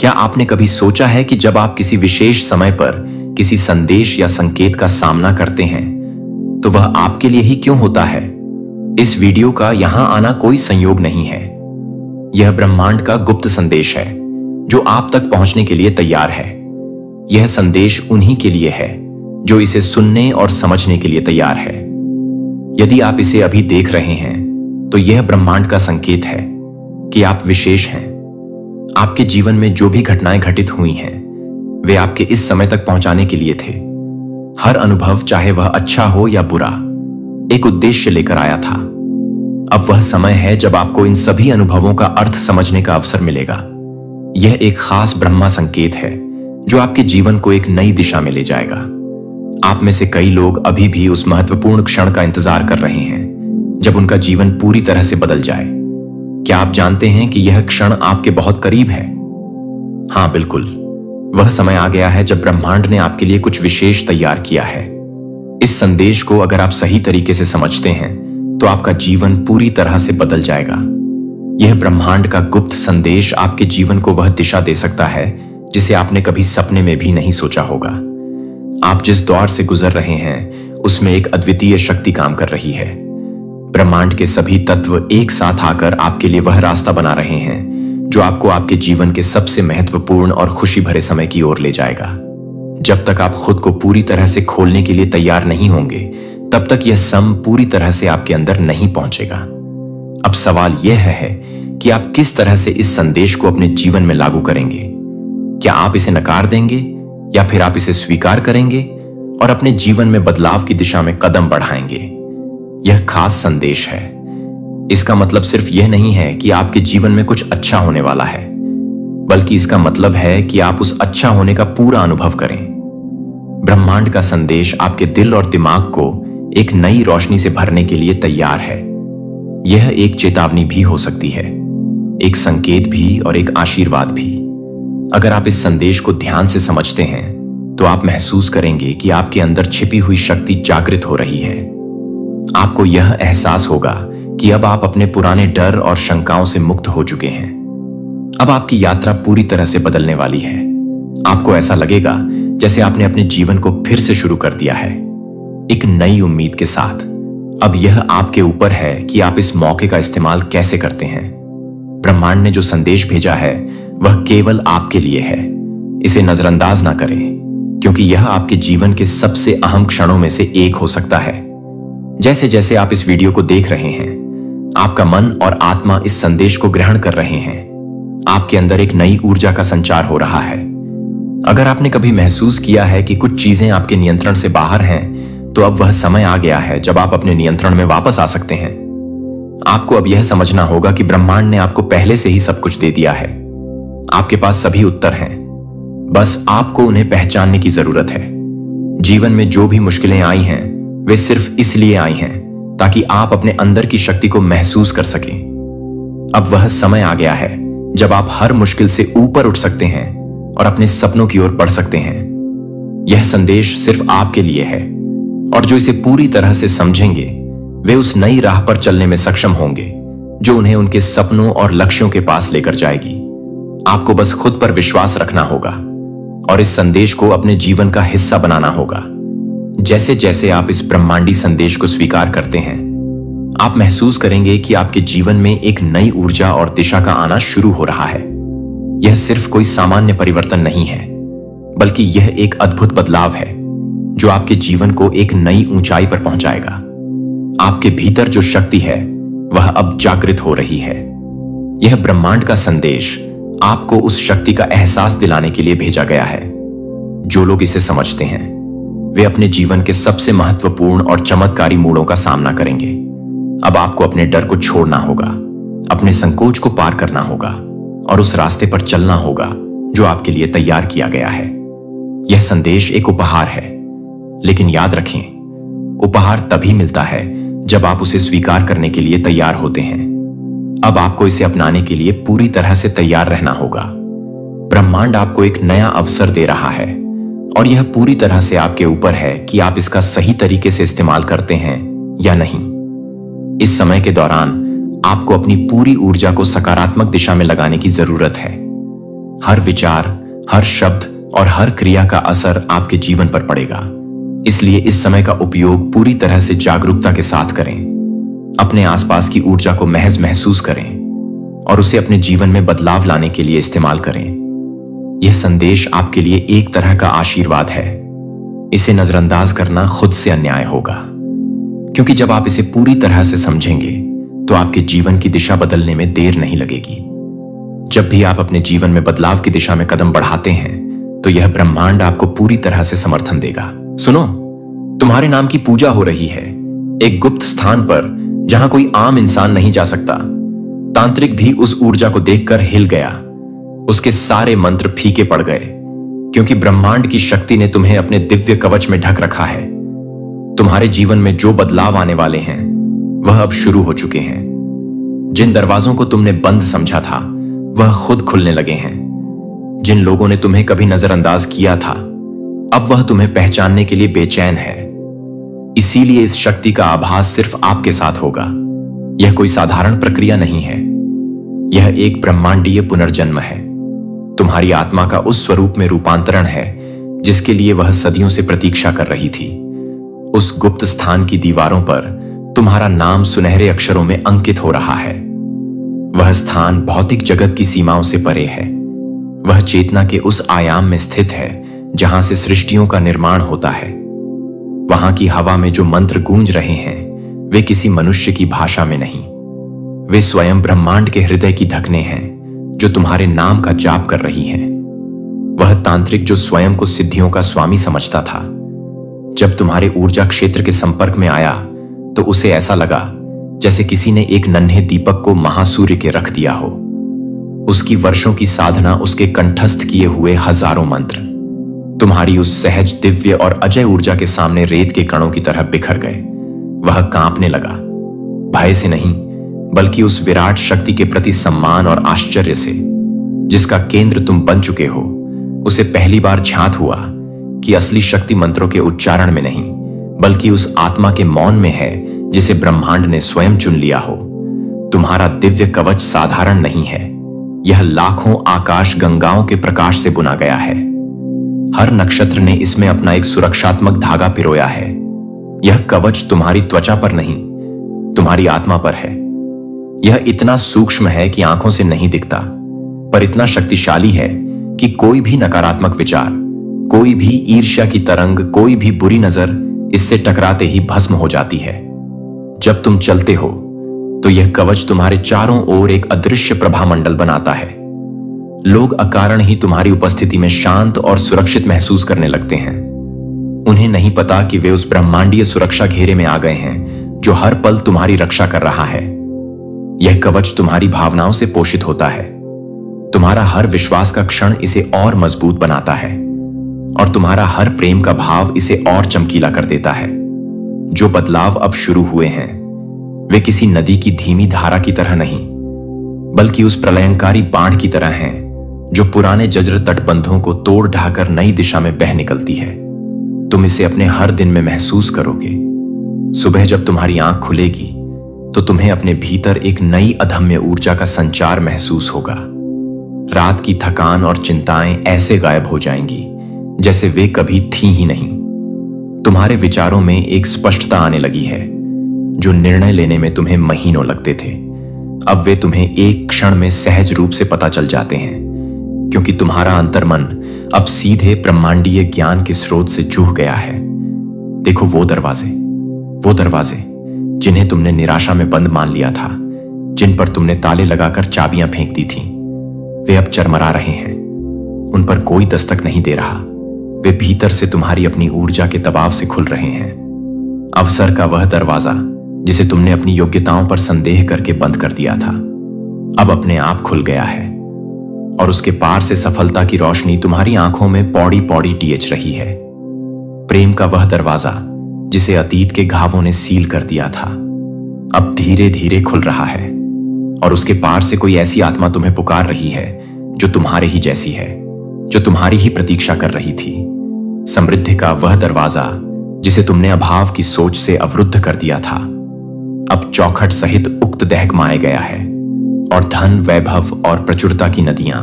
क्या आपने कभी सोचा है कि जब आप किसी विशेष समय पर किसी संदेश या संकेत का सामना करते हैं तो वह आपके लिए ही क्यों होता है? इस वीडियो का यहां आना कोई संयोग नहीं है। यह ब्रह्मांड का गुप्त संदेश है जो आप तक पहुंचने के लिए तैयार है। यह संदेश उन्हीं के लिए है जो इसे सुनने और समझने के लिए तैयार है। यदि आप इसे अभी देख रहे हैं तो यह ब्रह्मांड का संकेत है कि आप विशेष हैं। आपके जीवन में जो भी घटनाएं घटित हुई हैं वे आपके इस समय तक पहुंचाने के लिए थे। हर अनुभव, चाहे वह अच्छा हो या बुरा, एक उद्देश्य लेकर आया था। अब वह समय है जब आपको इन सभी अनुभवों का अर्थ समझने का अवसर मिलेगा। यह एक खास ब्रह्मा संकेत है जो आपके जीवन को एक नई दिशा में ले जाएगा। आप में से कई लोग अभी भी उस महत्वपूर्ण क्षण का इंतजार कर रहे हैं जब उनका जीवन पूरी तरह से बदल जाए। क्या आप जानते हैं कि यह क्षण आपके बहुत करीब है? हां, बिल्कुल। वह समय आ गया है जब ब्रह्मांड ने आपके लिए कुछ विशेष तैयार किया है। इस संदेश को अगर आप सही तरीके से समझते हैं तो आपका जीवन पूरी तरह से बदल जाएगा। यह ब्रह्मांड का गुप्त संदेश आपके जीवन को वह दिशा दे सकता है जिसे आपने कभी सपने में भी नहीं सोचा होगा। आप जिस दौर से गुजर रहे हैं उसमें एक अद्वितीय शक्ति काम कर रही है। ब्रह्मांड के सभी तत्व एक साथ आकर आपके लिए वह रास्ता बना रहे हैं जो आपको आपके जीवन के सबसे महत्वपूर्ण और खुशी भरे समय की ओर ले जाएगा। जब तक आप खुद को पूरी तरह से खोलने के लिए तैयार नहीं होंगे तब तक यह सम पूरी तरह से आपके अंदर नहीं पहुंचेगा। अब सवाल यह है कि आप किस तरह से इस संदेश को अपने जीवन में लागू करेंगे। क्या आप इसे नकार देंगे या फिर आप इसे स्वीकार करेंगे और अपने जीवन में बदलाव की दिशा में कदम बढ़ाएंगे? यह खास संदेश है। इसका मतलब सिर्फ यह नहीं है कि आपके जीवन में कुछ अच्छा होने वाला है, बल्कि इसका मतलब है कि आप उस अच्छा होने का पूरा अनुभव करें। ब्रह्मांड का संदेश आपके दिल और दिमाग को एक नई रोशनी से भरने के लिए तैयार है। यह एक चेतावनी भी हो सकती है, एक संकेत भी और एक आशीर्वाद भी। अगर आप इस संदेश को ध्यान से समझते हैं तो आप महसूस करेंगे कि आपके अंदर छिपी हुई शक्ति जागृत हो रही है। आपको यह एहसास होगा कि अब आप अपने पुराने डर और शंकाओं से मुक्त हो चुके हैं। अब आपकी यात्रा पूरी तरह से बदलने वाली है। आपको ऐसा लगेगा जैसे आपने अपने जीवन को फिर से शुरू कर दिया है, एक नई उम्मीद के साथ। अब यह आपके ऊपर है कि आप इस मौके का इस्तेमाल कैसे करते हैं। ब्रह्मांड ने जो संदेश भेजा है वह केवल आपके लिए है। इसे नजरअंदाज ना करें, क्योंकि यह आपके जीवन के सबसे अहम क्षणों में से एक हो सकता है। जैसे जैसे आप इस वीडियो को देख रहे हैं, आपका मन और आत्मा इस संदेश को ग्रहण कर रहे हैं। आपके अंदर एक नई ऊर्जा का संचार हो रहा है। अगर आपने कभी महसूस किया है कि कुछ चीजें आपके नियंत्रण से बाहर हैं, तो अब वह समय आ गया है जब आप अपने नियंत्रण में वापस आ सकते हैं। आपको अब यह समझना होगा कि ब्रह्मांड ने आपको पहले से ही सब कुछ दे दिया है। आपके पास सभी उत्तर हैं, बस आपको उन्हें पहचानने की जरूरत है। जीवन में जो भी मुश्किलें आई हैं वे सिर्फ इसलिए आई हैं ताकि आप अपने अंदर की शक्ति को महसूस कर सकें। अब वह समय आ गया है जब आप हर मुश्किल से ऊपर उठ सकते हैं और अपने सपनों की ओर बढ़ सकते हैं। यह संदेश सिर्फ आपके लिए है, और जो इसे पूरी तरह से समझेंगे वे उस नई राह पर चलने में सक्षम होंगे जो उन्हें उनके सपनों और लक्ष्यों के पास लेकर जाएगी। आपको बस खुद पर विश्वास रखना होगा और इस संदेश को अपने जीवन का हिस्सा बनाना होगा। जैसे जैसे आप इस ब्रह्मांडी संदेश को स्वीकार करते हैं, आप महसूस करेंगे कि आपके जीवन में एक नई ऊर्जा और दिशा का आना शुरू हो रहा है। यह सिर्फ कोई सामान्य परिवर्तन नहीं है, बल्कि यह एक अद्भुत बदलाव है जो आपके जीवन को एक नई ऊंचाई पर पहुंचाएगा। आपके भीतर जो शक्ति है वह अब जागृत हो रही है। यह ब्रह्मांड का संदेश आपको उस शक्ति का एहसास दिलाने के लिए भेजा गया है। जो लोग इसे समझते हैं वे अपने जीवन के सबसे महत्वपूर्ण और चमत्कारी मोड़ों का सामना करेंगे। अब आपको अपने डर को छोड़ना होगा, अपने संकोच को पार करना होगा और उस रास्ते पर चलना होगा जो आपके लिए तैयार किया गया है। यह संदेश एक उपहार है, लेकिन याद रखें, उपहार तभी मिलता है जब आप उसे स्वीकार करने के लिए तैयार होते हैं। अब आपको इसे अपनाने के लिए पूरी तरह से तैयार रहना होगा। ब्रह्मांड आपको एक नया अवसर दे रहा है और यह पूरी तरह से आपके ऊपर है कि आप इसका सही तरीके से इस्तेमाल करते हैं या नहीं। इस समय के दौरान आपको अपनी पूरी ऊर्जा को सकारात्मक दिशा में लगाने की जरूरत है। हर विचार, हर शब्द और हर क्रिया का असर आपके जीवन पर पड़ेगा। इसलिए इस समय का उपयोग पूरी तरह से जागरूकता के साथ करें। अपने आसपास की ऊर्जा को महज महसूस करें और उसे अपने जीवन में बदलाव लाने के लिए इस्तेमाल करें। यह संदेश आपके लिए एक तरह का आशीर्वाद है। इसे नजरअंदाज करना खुद से अन्याय होगा, क्योंकि जब आप इसे पूरी तरह से समझेंगे तो आपके जीवन की दिशा बदलने में देर नहीं लगेगी। जब भी आप अपने जीवन में बदलाव की दिशा में कदम बढ़ाते हैं तो यह ब्रह्मांड आपको पूरी तरह से समर्थन देगा। सुनो, तुम्हारे नाम की पूजा हो रही है, एक गुप्त स्थान पर जहां कोई आम इंसान नहीं जा सकता। तांत्रिक भी उस ऊर्जा को देखकर हिल गया। उसके सारे मंत्र फीके पड़ गए, क्योंकि ब्रह्मांड की शक्ति ने तुम्हें अपने दिव्य कवच में ढक रखा है। तुम्हारे जीवन में जो बदलाव आने वाले हैं वह अब शुरू हो चुके हैं। जिन दरवाजों को तुमने बंद समझा था वह खुद खुलने लगे हैं। जिन लोगों ने तुम्हें कभी नजरअंदाज किया था अब वह तुम्हें पहचानने के लिए बेचैन है। इसीलिए इस शक्ति का आभास सिर्फ आपके साथ होगा। यह कोई साधारण प्रक्रिया नहीं है, यह एक ब्रह्मांडीय पुनर्जन्म है। तुम्हारी आत्मा का उस स्वरूप में रूपांतरण है जिसके लिए वह सदियों से प्रतीक्षा कर रही थी। उस गुप्त स्थान की दीवारों पर तुम्हारा नाम सुनहरे अक्षरों में अंकित हो रहा है। वह स्थान भौतिक जगत की सीमाओं से परे है। वह चेतना के उस आयाम में स्थित है जहां से सृष्टियों का निर्माण होता है। वहां की हवा में जो मंत्र गूंज रहे हैं वे किसी मनुष्य की भाषा में नहीं, वे स्वयं ब्रह्मांड के हृदय की धकने हैं जो तुम्हारे नाम का जाप कर रही हैं। वह तांत्रिक जो स्वयं को सिद्धियों का स्वामी समझता था, जब तुम्हारे ऊर्जा क्षेत्र के संपर्क में आया तो उसे ऐसा लगा जैसे किसी ने एक नन्हे दीपक को महासूर्य के रख दिया हो। उसकी वर्षों की साधना, उसके कंठस्थ किए हुए हजारों मंत्र तुम्हारी उस सहज, दिव्य और अजय ऊर्जा के सामने रेत के कणों की तरह बिखर गए। वह कांपने लगा, भय से नहीं बल्कि उस विराट शक्ति के प्रति सम्मान और आश्चर्य से, जिसका केंद्र तुम बन चुके हो। उसे पहली बार झांत हुआ कि असली शक्ति मंत्रों के उच्चारण में नहीं बल्कि उस आत्मा के मौन में है जिसे ब्रह्मांड ने स्वयं चुन लिया हो। तुम्हारा दिव्य कवच साधारण नहीं है, यह लाखों आकाश गंगाओं के प्रकाश से बुना गया है। हर नक्षत्र ने इसमें अपना एक सुरक्षात्मक धागा पिरोया है। यह कवच तुम्हारी त्वचा पर नहीं, तुम्हारी आत्मा पर है। यह इतना सूक्ष्म है कि आंखों से नहीं दिखता, पर इतना शक्तिशाली है कि कोई भी नकारात्मक विचार, कोई भी ईर्ष्या की तरंग, कोई भी बुरी नजर इससे टकराते ही भस्म हो जाती है। जब तुम चलते हो तो यह कवच तुम्हारे चारों ओर एक अदृश्य प्रभामंडल बनाता है। लोग अकारण ही तुम्हारी उपस्थिति में शांत और सुरक्षित महसूस करने लगते हैं। उन्हें नहीं पता कि वे उस ब्रह्मांडीय सुरक्षा घेरे में आ गए हैं जो हर पल तुम्हारी रक्षा कर रहा है। यह कवच तुम्हारी भावनाओं से पोषित होता है। तुम्हारा हर विश्वास का क्षण इसे और मजबूत बनाता है और तुम्हारा हर प्रेम का भाव इसे और चमकीला कर देता है। जो बदलाव अब शुरू हुए हैं वे किसी नदी की धीमी धारा की तरह नहीं बल्कि उस प्रलयंकारी बाढ़ की तरह हैं जो पुराने जज्र तटबंधों को तोड़ ढाकर नई दिशा में बह निकलती है। तुम इसे अपने हर दिन में महसूस करोगे। सुबह जब तुम्हारी आंख खुलेगी तो तुम्हें अपने भीतर एक नई अदम्य ऊर्जा का संचार महसूस होगा। रात की थकान और चिंताएं ऐसे गायब हो जाएंगी जैसे वे कभी थी ही नहीं। तुम्हारे विचारों में एक स्पष्टता आने लगी है। जो निर्णय लेने में तुम्हें महीनों लगते थे अब वे तुम्हें एक क्षण में सहज रूप से पता चल जाते हैं, क्योंकि तुम्हारा अंतर्मन अब सीधे ब्रह्मांडीय ज्ञान के स्रोत से जूझ गया है। देखो वो दरवाजे जिन्हें तुमने निराशा में बंद मान लिया था, जिन पर तुमने ताले लगाकर चाबियां फेंक दी थीं, वे अब चरमरा रहे हैं। उन पर कोई दस्तक नहीं दे रहा। वे भीतर से तुम्हारी अपनी ऊर्जा के दबाव से खुल रहे हैं। अवसर का वह दरवाजा जिसे तुमने अपनी योग्यताओं पर संदेह करके बंद कर दिया था अब अपने आप खुल गया है और उसके पार से सफलता की रोशनी तुम्हारी आंखों में पौड़ी पौड़ी टीच रही है। प्रेम का वह दरवाजा जिसे अतीत के घावों ने सील कर दिया था अब धीरे धीरे खुल रहा है और उसके पार से कोई ऐसी आत्मा तुम्हें पुकार रही है जो तुम्हारे ही जैसी है, जो तुम्हारी ही प्रतीक्षा कर रही थी। समृद्धि का वह दरवाजा जिसे तुमने अभाव की सोच से अवरुद्ध कर दिया था अब चौखट सहित उक्त दहक माए गया है और धन, वैभव और प्रचुरता की नदियां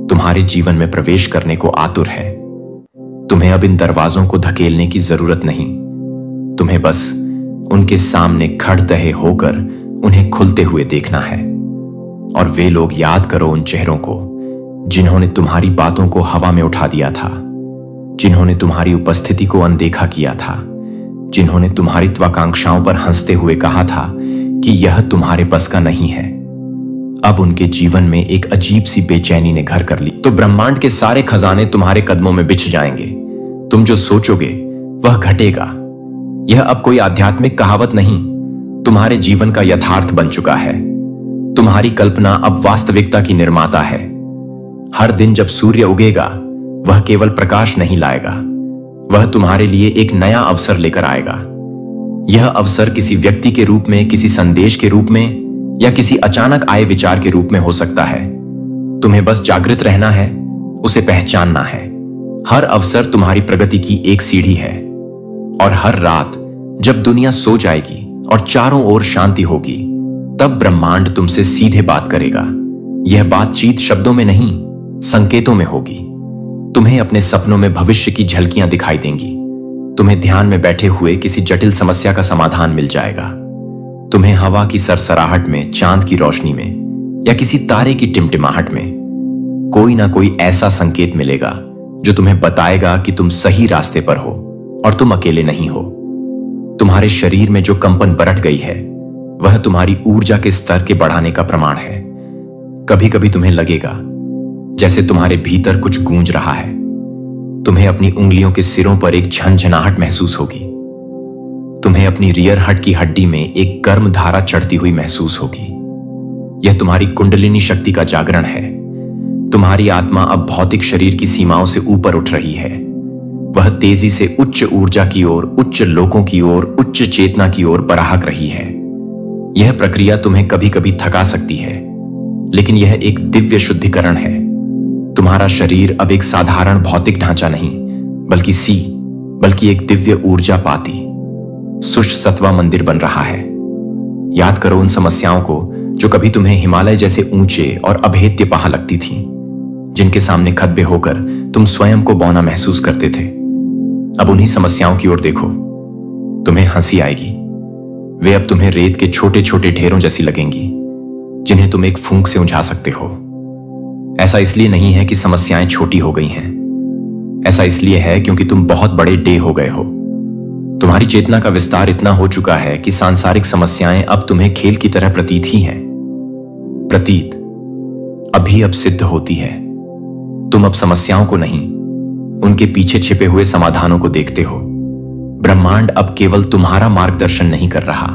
तुम्हारे जीवन में प्रवेश करने को आतुर है। तुम्हें अब इन दरवाजों को धकेलने की जरूरत नहीं, तुम्हें बस उनके सामने खड़दहे होकर उन्हें खुलते हुए देखना है। और वे लोग याद करो उन चेहरों को जिन्होंने तुम्हारी बातों को हवा में उठा दिया था, जिन्होंने तुम्हारी उपस्थिति को अनदेखा किया था, जिन्होंने तुम्हारी त्वाकांक्षाओं पर हंसते हुए कहा था कि यह तुम्हारे बस का नहीं है। अब उनके जीवन में एक अजीब सी बेचैनी ने घर कर ली। तो ब्रह्मांड के सारे खजाने तुम्हारे कदमों में बिछ जाएंगे। तुम जो सोचोगे वह घटेगा। यह अब कोई आध्यात्मिक कहावत नहीं, तुम्हारे जीवन का यथार्थ बन चुका है। तुम्हारी कल्पना अब वास्तविकता की निर्माता है। हर दिन जब सूर्य उगेगा वह केवल प्रकाश नहीं लाएगा, वह तुम्हारे लिए एक नया अवसर लेकर आएगा। यह अवसर किसी व्यक्ति के रूप में, किसी संदेश के रूप में या किसी अचानक आए विचार के रूप में हो सकता है। तुम्हें बस जागृत रहना है, उसे पहचानना है। हर अवसर तुम्हारी प्रगति की एक सीढ़ी है और हर रात जब दुनिया सो जाएगी और चारों ओर शांति होगी, तब ब्रह्मांड तुमसे सीधे बात करेगा। यह बातचीत शब्दों में नहीं, संकेतों में होगी। तुम्हें अपने सपनों में भविष्य की झलकियां दिखाई देंगी। तुम्हें ध्यान में बैठे हुए किसी जटिल समस्या का समाधान मिल जाएगा। तुम्हें हवा की सरसराहट में, चांद की रोशनी में या किसी तारे की टिमटिमाहट में कोई ना कोई ऐसा संकेत मिलेगा जो तुम्हें बताएगा कि तुम सही रास्ते पर हो और तुम अकेले नहीं हो। तुम्हारे शरीर में जो कंपन बरट गई है वह तुम्हारी ऊर्जा के स्तर के बढ़ाने का प्रमाण है। कभी कभी तुम्हें लगेगा जैसे तुम्हारे भीतर कुछ गूंज रहा है। तुम्हें अपनी उंगलियों के सिरों पर एक झनझनाहट महसूस होगी। तुम्हें अपनी रियर हट की हड्डी में एक गर्म धारा चढ़ती हुई महसूस होगी। यह तुम्हारी कुंडलिनी शक्ति का जागरण है। तुम्हारी आत्मा अब भौतिक शरीर की सीमाओं से ऊपर उठ रही है। वह तेजी से उच्च ऊर्जा की ओर, उच्च लोकों की ओर, उच्च चेतना की ओर बराहक रही है। यह प्रक्रिया तुम्हें कभी कभी थका सकती है, लेकिन यह एक दिव्य शुद्धिकरण है। तुम्हारा शरीर अब एक साधारण भौतिक ढांचा नहीं, बल्कि एक दिव्य ऊर्जा पाती सुष सत्वा मंदिर बन रहा है। याद करो उन समस्याओं को जो कभी तुम्हें हिमालय जैसे ऊंचे और अभेद्य पहाड़ लगती थीं, जिनके सामने खद्बे होकर तुम स्वयं को बौना महसूस करते थे। अब उन्हीं समस्याओं की ओर देखो, तुम्हें हंसी आएगी। वे अब तुम्हें रेत के छोटे छोटे ढेरों जैसी लगेंगी, जिन्हें तुम एक फूंक से उलझा सकते हो। ऐसा इसलिए नहीं है कि समस्याएं छोटी हो गई हैं, ऐसा इसलिए है क्योंकि तुम बहुत बड़े डे हो गए हो। तुम्हारी चेतना का विस्तार इतना हो चुका है कि सांसारिक समस्याएं अब तुम्हें खेल की तरह प्रतीत ही हैं। प्रतीत अभी अब सिद्ध होती है। तुम अब समस्याओं को नहीं, उनके पीछे छिपे हुए समाधानों को देखते हो। ब्रह्मांड अब केवल तुम्हारा मार्गदर्शन नहीं कर रहा,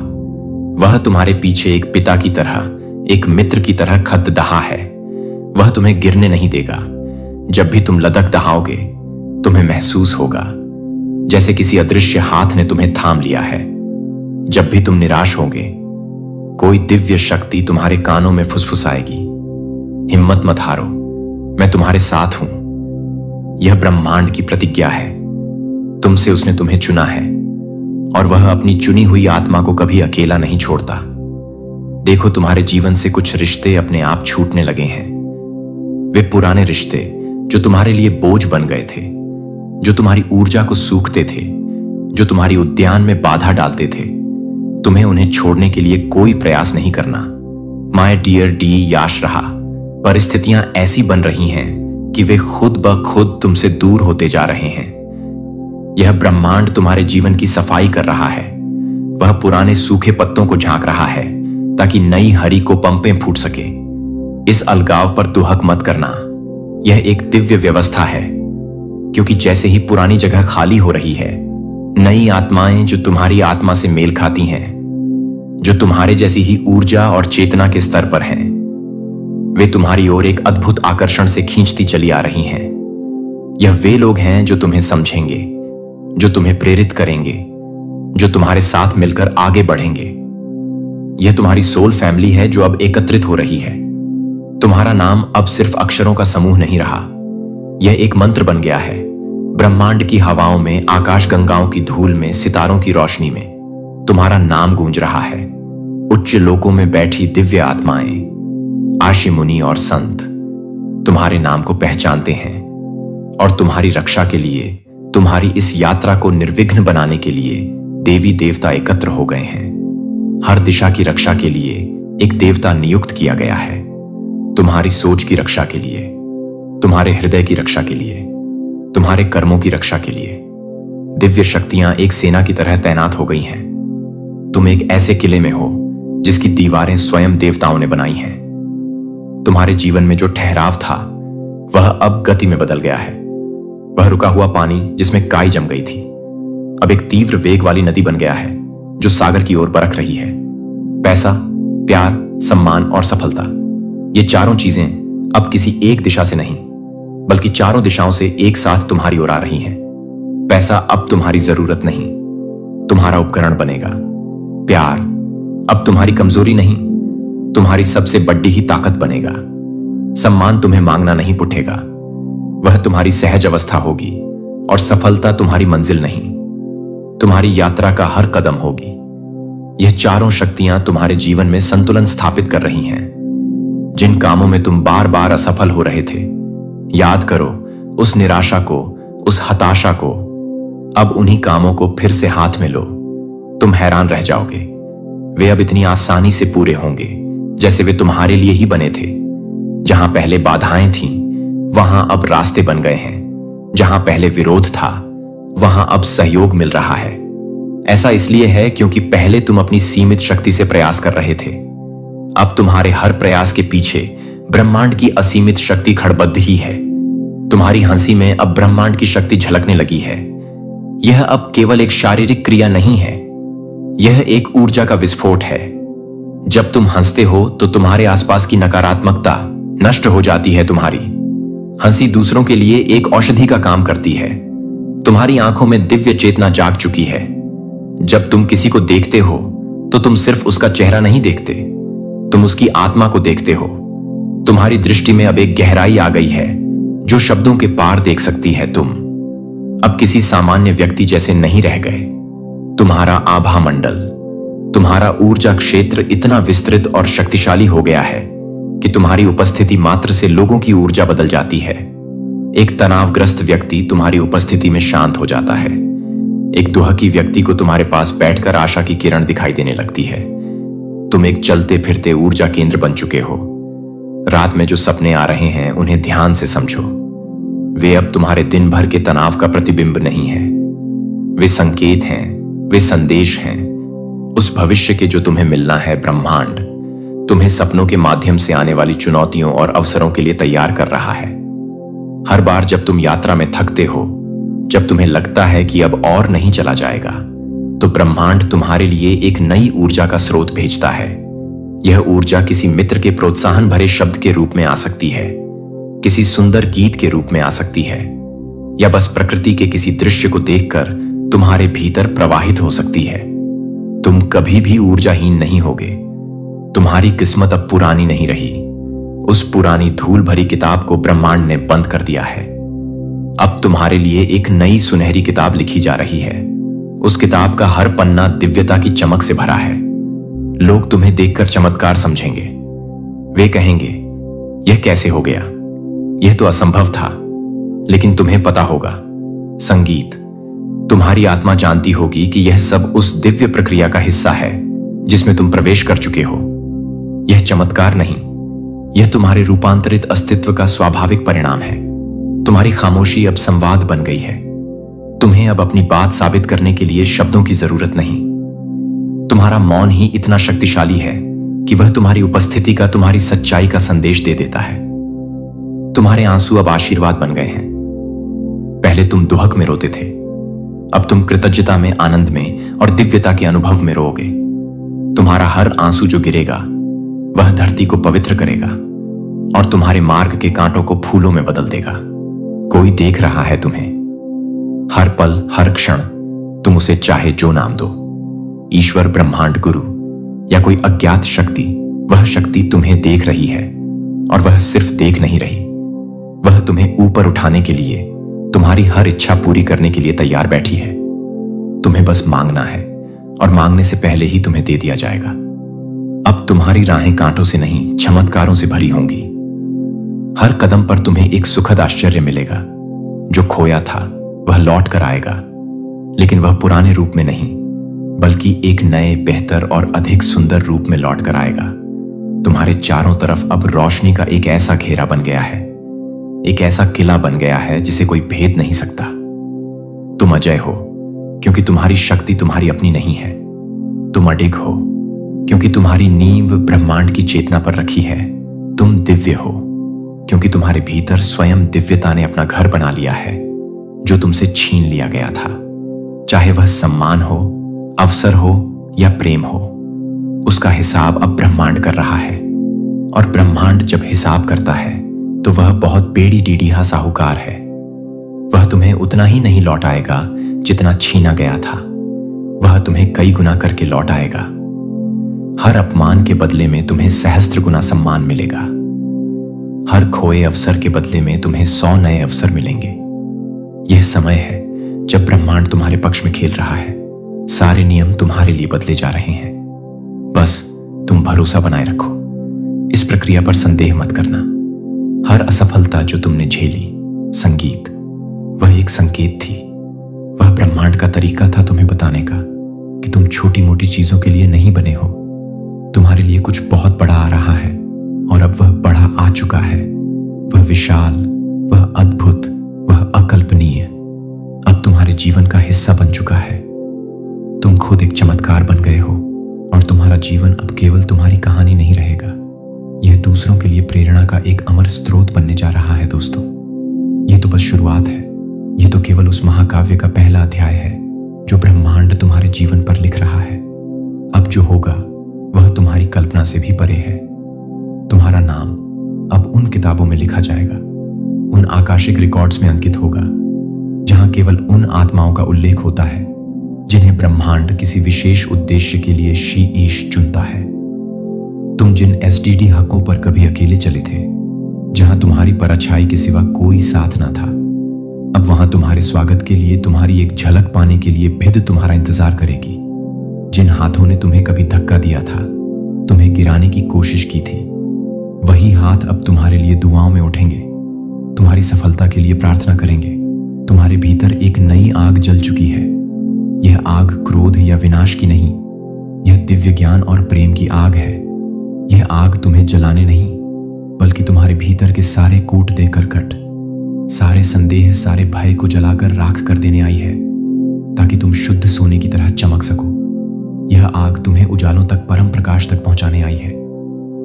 वह तुम्हारे पीछे एक पिता की तरह, एक मित्र की तरह खत दहा है। वह तुम्हें गिरने नहीं देगा। जब भी तुम लदक दहाओगे, तुम्हें महसूस होगा जैसे किसी अदृश्य हाथ ने तुम्हें थाम लिया है। जब भी तुम निराश होगे, कोई दिव्य शक्ति तुम्हारे कानों में फुसफुसाएगी, हिम्मत मत हारो, मैं तुम्हारे साथ हूं। यह ब्रह्मांड की प्रतिज्ञा है। तुमसे उसने तुम्हें चुना है और वह अपनी चुनी हुई आत्मा को कभी अकेला नहीं छोड़ता। देखो, तुम्हारे जीवन से कुछ रिश्ते अपने आप छूटने लगे हैं। वे पुराने रिश्ते जो तुम्हारे लिए बोझ बन गए थे, जो तुम्हारी ऊर्जा को सूखते थे, जो तुम्हारी उद्यान में बाधा डालते थे, तुम्हें उन्हें छोड़ने के लिए कोई प्रयास नहीं करना। माय डियर डी याश रहा, परिस्थितियां ऐसी बन रही हैं कि वे खुद ब खुद तुमसे दूर होते जा रहे हैं। यह ब्रह्मांड तुम्हारे जीवन की सफाई कर रहा है। वह पुराने सूखे पत्तों को झांक रहा है ताकि नई हरी को पंपें फूट सके। इस अलगाव पर दुहक मत करना, यह एक दिव्य व्यवस्था है, क्योंकि जैसे ही पुरानी जगह खाली हो रही है, नई आत्माएं जो तुम्हारी आत्मा से मेल खाती हैं, जो तुम्हारे जैसी ही ऊर्जा और चेतना के स्तर पर हैं, वे तुम्हारी ओर एक अद्भुत आकर्षण से खींचती चली आ रही हैं। यह वे लोग हैं जो तुम्हें समझेंगे, जो तुम्हें प्रेरित करेंगे, जो तुम्हारे साथ मिलकर आगे बढ़ेंगे। यह तुम्हारी सोल फैमिली है जो अब एकत्रित हो रही है। तुम्हारा नाम अब सिर्फ अक्षरों का समूह नहीं रहा, यह एक मंत्र बन गया है। ब्रह्मांड की हवाओं में, आकाश गंगाओं की धूल में, सितारों की रोशनी में तुम्हारा नाम गूंज रहा है। उच्च लोकों में बैठी दिव्य आत्माएं, आशी मुनि और संत तुम्हारे नाम को पहचानते हैं और तुम्हारी रक्षा के लिए, तुम्हारी इस यात्रा को निर्विघ्न बनाने के लिए देवी देवता एकत्र हो गए हैं। हर दिशा की रक्षा के लिए एक देवता नियुक्त किया गया है। तुम्हारी सोच की रक्षा के लिए, तुम्हारे हृदय की रक्षा के लिए, तुम्हारे कर्मों की रक्षा के लिए दिव्य शक्तियां एक सेना की तरह तैनात हो गई हैं। तुम एक ऐसे किले में हो जिसकी दीवारें स्वयं देवताओं ने बनाई हैं। तुम्हारे जीवन में जो ठहराव था वह अब गति में बदल गया है। वह रुका हुआ पानी जिसमें काई जम गई थी अब एक तीव्र वेग वाली नदी बन गया है जो सागर की ओर बरक रही है। पैसा, प्यार, सम्मान और सफलता, ये चारों चीजें अब किसी एक दिशा से नहीं बल्कि चारों दिशाओं से एक साथ तुम्हारी ओर आ रही हैं। पैसा अब तुम्हारी जरूरत नहीं, तुम्हारा उपकरण बनेगा। प्यार अब तुम्हारी कमजोरी नहीं, तुम्हारी सबसे बड़ी ही ताकत बनेगा। सम्मान तुम्हें मांगना नहीं पुठेगा, वह तुम्हारी सहज अवस्था होगी। और सफलता तुम्हारी मंजिल नहीं, तुम्हारी यात्रा का हर कदम होगी। यह चारों शक्तियां तुम्हारे जीवन में संतुलन स्थापित कर रही हैं। जिन कामों में तुम बार बार असफल हो रहे थे, याद करो उस निराशा को, उस हताशा को। अब उन्हीं कामों को फिर से हाथ में लो। तुम हैरान रह जाओगे, वे अब इतनी आसानी से पूरे होंगे जैसे वे तुम्हारे लिए ही बने थे। जहां पहले बाधाएं थीं, वहां अब रास्ते बन गए हैं। जहां पहले विरोध था, वहां अब सहयोग मिल रहा है। ऐसा इसलिए है क्योंकि पहले तुम अपनी सीमित शक्ति से प्रयास कर रहे थे। अब तुम्हारे हर प्रयास के पीछे ब्रह्मांड की असीमित शक्ति खड़बद्ध ही है। तुम्हारी हंसी में अब ब्रह्मांड की शक्ति झलकने लगी है। यह अब केवल एक शारीरिक क्रिया नहीं है, यह एक ऊर्जा का विस्फोट है। जब तुम हंसते हो तो तुम्हारे आसपास की नकारात्मकता नष्ट हो जाती है। तुम्हारी हंसी दूसरों के लिए एक औषधि का काम करती है। तुम्हारी आंखों में दिव्य चेतना जाग चुकी है। जब तुम किसी को देखते हो तो तुम सिर्फ उसका चेहरा नहीं देखते, तुम उसकी आत्मा को देखते हो। तुम्हारी दृष्टि में अब एक गहराई आ गई है जो शब्दों के पार देख सकती है। तुम अब किसी सामान्य व्यक्ति जैसे नहीं रह गए। तुम्हारा आभा मंडल, तुम्हारा ऊर्जा क्षेत्र इतना विस्तृत और शक्तिशाली हो गया है कि तुम्हारी उपस्थिति मात्र से लोगों की ऊर्जा बदल जाती है। एक तनावग्रस्त व्यक्ति तुम्हारी उपस्थिति में शांत हो जाता है। एक दुहकी व्यक्ति को तुम्हारे पास बैठकर आशा की किरण दिखाई देने लगती है। तुम एक चलते फिरते ऊर्जा केंद्र बन चुके हो। रात में जो सपने आ रहे हैं उन्हें ध्यान से समझो। वे अब तुम्हारे दिन भर के तनाव का प्रतिबिंब नहीं है, वे संकेत हैं, वे संदेश हैं उस भविष्य के जो तुम्हें मिलना है। ब्रह्मांड तुम्हें सपनों के माध्यम से आने वाली चुनौतियों और अवसरों के लिए तैयार कर रहा है। हर बार जब तुम यात्रा में थकते हो, जब तुम्हें लगता है कि अब और नहीं चला जाएगा, तो ब्रह्मांड तुम्हारे लिए एक नई ऊर्जा का स्रोत भेजता है। यह ऊर्जा किसी मित्र के प्रोत्साहन भरे शब्द के रूप में आ सकती है, किसी सुंदर गीत के रूप में आ सकती है, या बस प्रकृति के किसी दृश्य को देखकर तुम्हारे भीतर प्रवाहित हो सकती है। तुम कभी भी ऊर्जाहीन नहीं होगे। तुम्हारी किस्मत अब पुरानी नहीं रही। उस पुरानी धूल भरी किताब को ब्रह्मांड ने बंद कर दिया है। अब तुम्हारे लिए एक नई सुनहरी किताब लिखी जा रही है। उस किताब का हर पन्ना दिव्यता की चमक से भरा है। लोग तुम्हें देखकर चमत्कार समझेंगे। वे कहेंगे, यह कैसे हो गया? यह तो असंभव था। लेकिन तुम्हें पता होगा, संगीत, तुम्हारी आत्मा जानती होगी कि यह सब उस दिव्य प्रक्रिया का हिस्सा है जिसमें तुम प्रवेश कर चुके हो। यह चमत्कार नहीं, यह तुम्हारे रूपांतरित अस्तित्व का स्वाभाविक परिणाम है। तुम्हारी खामोशी अब संवाद बन गई है। तुम्हें अब अपनी बात साबित करने के लिए शब्दों की जरूरत नहीं। तुम्हारा मौन ही इतना शक्तिशाली है कि वह तुम्हारी उपस्थिति का, तुम्हारी सच्चाई का संदेश दे देता है। तुम्हारे आंसू अब आशीर्वाद बन गए हैं। पहले तुम दुहक में रोते थे, अब तुम कृतज्ञता में, आनंद में और दिव्यता के अनुभव में रोओगे। तुम्हारा हर आंसू जो गिरेगा वह धरती को पवित्र करेगा और तुम्हारे मार्ग के कांटों को फूलों में बदल देगा। कोई देख रहा है तुम्हें। हर पल, हर क्षण तुम उसे चाहे जो नाम दो, ईश्वर, ब्रह्मांड, गुरु या कोई अज्ञात शक्ति, वह शक्ति तुम्हें देख रही है। और वह सिर्फ देख नहीं रही, वह तुम्हें ऊपर उठाने के लिए, तुम्हारी हर इच्छा पूरी करने के लिए तैयार बैठी है। तुम्हें बस मांगना है और मांगने से पहले ही तुम्हें दे दिया जाएगा। अब तुम्हारी राहें कांटों से नहीं चमत्कारों से भरी होंगी। हर कदम पर तुम्हें एक सुखद आश्चर्य मिलेगा। जो खोया था वह लौट कर आएगा, लेकिन वह पुराने रूप में नहीं, बल्कि एक नए, बेहतर और अधिक सुंदर रूप में लौट कर आएगा। तुम्हारे चारों तरफ अब रोशनी का एक ऐसा घेरा बन गया है, एक ऐसा किला बन गया है जिसे कोई भेद नहीं सकता। तुम अजय हो क्योंकि तुम्हारी शक्ति तुम्हारी अपनी नहीं है। तुम अडिग हो क्योंकि तुम्हारी नींव ब्रह्मांड की चेतना पर रखी है। तुम दिव्य हो क्योंकि तुम्हारे भीतर स्वयं दिव्यता ने अपना घर बना लिया है, जो तुमसे छीन लिया गया था। चाहे वह सम्मान हो, अवसर हो या प्रेम हो, उसका हिसाब अब ब्रह्मांड कर रहा है। और ब्रह्मांड जब हिसाब करता है तो वह बहुत बेड़ी डीडीहा साहूकार है। वह तुम्हें उतना ही नहीं लौटाएगा जितना छीना गया था, वह तुम्हें कई गुना करके लौटाएगा। हर अपमान के बदले में तुम्हें सहस्त्र गुना सम्मान मिलेगा। हर खोए अवसर के बदले में तुम्हें 100 नए अवसर मिलेंगे। यह समय है जब ब्रह्मांड तुम्हारे पक्ष में खेल रहा है। सारे नियम तुम्हारे लिए बदले जा रहे हैं। बस तुम भरोसा बनाए रखो। इस प्रक्रिया पर संदेह मत करना। हर असफलता जो तुमने झेली, संगीत, वह एक संकेत थी। वह ब्रह्मांड का तरीका था तुम्हें बताने का कि तुम छोटी मोटी चीजों के लिए नहीं बने हो। तुम्हारे लिए कुछ बहुत बड़ा आ रहा है, और अब वह बड़ा आ चुका है। वह विशाल, वह अद्भुत, वह अकल्पनीय अब तुम्हारे जीवन का हिस्सा बन चुका है। तुम खुद एक चमत्कार बन गए हो, और तुम्हारा जीवन अब केवल तुम्हारी कहानी नहीं रहेगा। यह दूसरों के लिए प्रेरणा का एक अमर स्रोत बनने जा रहा है। दोस्तों, यह तो बस शुरुआत है। यह तो केवल उस महाकाव्य का पहला अध्याय है जो ब्रह्मांड तुम्हारे जीवन पर लिख रहा है। अब जो होगा वह तुम्हारी कल्पना से भी परे है। तुम्हारा नाम अब उन किताबों में लिखा जाएगा, उन आकाशिक रिकॉर्ड्स में अंकित होगा, जहां केवल उन आत्माओं का उल्लेख होता है जिन्हें ब्रह्मांड किसी विशेष उद्देश्य के लिए शीईश चुनता है। तुम जिन एसटीडी हकों पर कभी अकेले चले थे, जहां तुम्हारी परछाई के सिवा कोई साथ ना था, अब वहां तुम्हारे स्वागत के लिए, तुम्हारी एक झलक पाने के लिए भिद तुम्हारा इंतजार करेगी। जिन हाथों ने तुम्हें कभी धक्का दिया था, तुम्हें गिराने की कोशिश की थी, वही हाथ अब तुम्हारे लिए दुआओं में उठेंगे, तुम्हारी सफलता के लिए प्रार्थना करेंगे। तुम्हारे भीतर एक नई आग जल चुकी है। यह आग क्रोध या विनाश की नहीं, यह दिव्य ज्ञान और प्रेम की आग है। यह आग तुम्हें जलाने नहीं, बल्कि तुम्हारे भीतर के सारे कूट दे करकट, सारे संदेह, सारे भय को जलाकर राख कर देने आई है, ताकि तुम शुद्ध सोने की तरह चमक सको। यह आग तुम्हें उजालों तक, परम प्रकाश तक पहुंचाने आई है।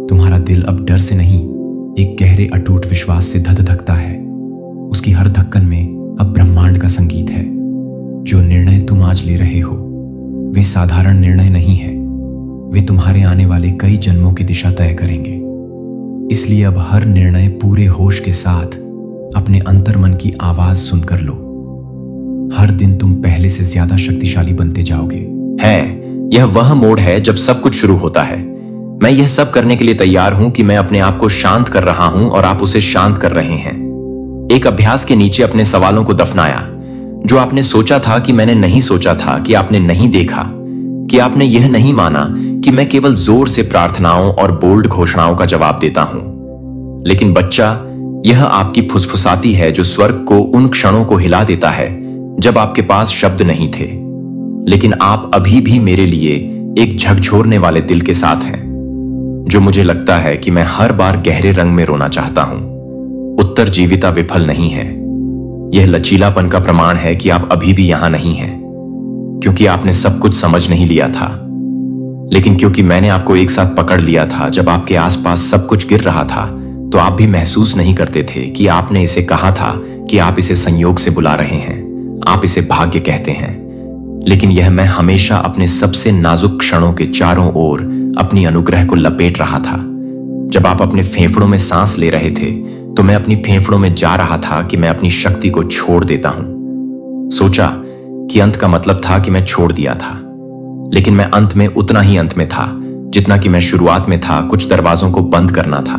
तुम्हारा दिल अब डर से नहीं, एक गहरे अटूट विश्वास से धधकता है। उसकी हर धक्कन में अब ब्रह्मांड का संगीत है। जो निर्णय तुम आज ले रहे हो, वे साधारण निर्णय नहीं है। वे तुम्हारे आने वाले कई जन्मों की दिशा तय करेंगे। इसलिए अब हर निर्णय पूरे होश के साथ अपने अंतर्मन की आवाज सुनकर लो। हर दिन तुम पहले से ज्यादा शक्तिशाली बनते जाओगे। यह वह मोड़ है जब सब कुछ शुरू होता है। मैं यह सब करने के लिए तैयार हूं कि मैं अपने आप को शांत कर रहा हूं और आप उसे शांत कर रहे हैं। एक अभ्यास के नीचे अपने सवालों को दफनाया। जो आपने सोचा था कि मैंने नहीं सोचा था, कि आपने नहीं देखा, कि आपने यह नहीं माना कि मैं केवल जोर से प्रार्थनाओं और बोल्ड घोषणाओं का जवाब देता हूं। लेकिन बच्चा, यह आपकी फुसफुसाती है जो स्वर्ग को उन क्षणों को हिला देता है जब आपके पास शब्द नहीं थे। लेकिन आप अभी भी मेरे लिए एक झकझोरने वाले दिल के साथ हैं, जो मुझे लगता है कि मैं हर बार गहरे रंग में रोना चाहता हूं। उत्तर जीविता विफल नहीं है। यह लचीलापन का प्रमाण है कि आप अभी भी यहां नहीं हैं, क्योंकि आपने सब कुछ समझ नहीं लिया था, लेकिन क्योंकि मैंने आपको एक साथ पकड़ लिया था जब आपके आसपास सब कुछ गिर रहा था, तो आप भी महसूस नहीं करते थे कि आपने इसे कहा था कि आप इसे संयोग से बुला रहे हैं, आप इसे भाग्य कहते हैं। लेकिन यह मैं हमेशा अपने सबसे नाजुक क्षणों के चारों ओर अपनी अनुग्रह को लपेट रहा था। जब आप अपने फेफड़ों में सांस ले रहे थे, तो मैं अपनी फेफड़ों में जा रहा था कि मैं अपनी शक्ति को छोड़ देता हूं। सोचा कि अंत का मतलब था कि मैं छोड़ दिया था, लेकिन मैं अंत में उतना ही अंत में था जितना कि मैं शुरुआत में था। कुछ दरवाजों को बंद करना था,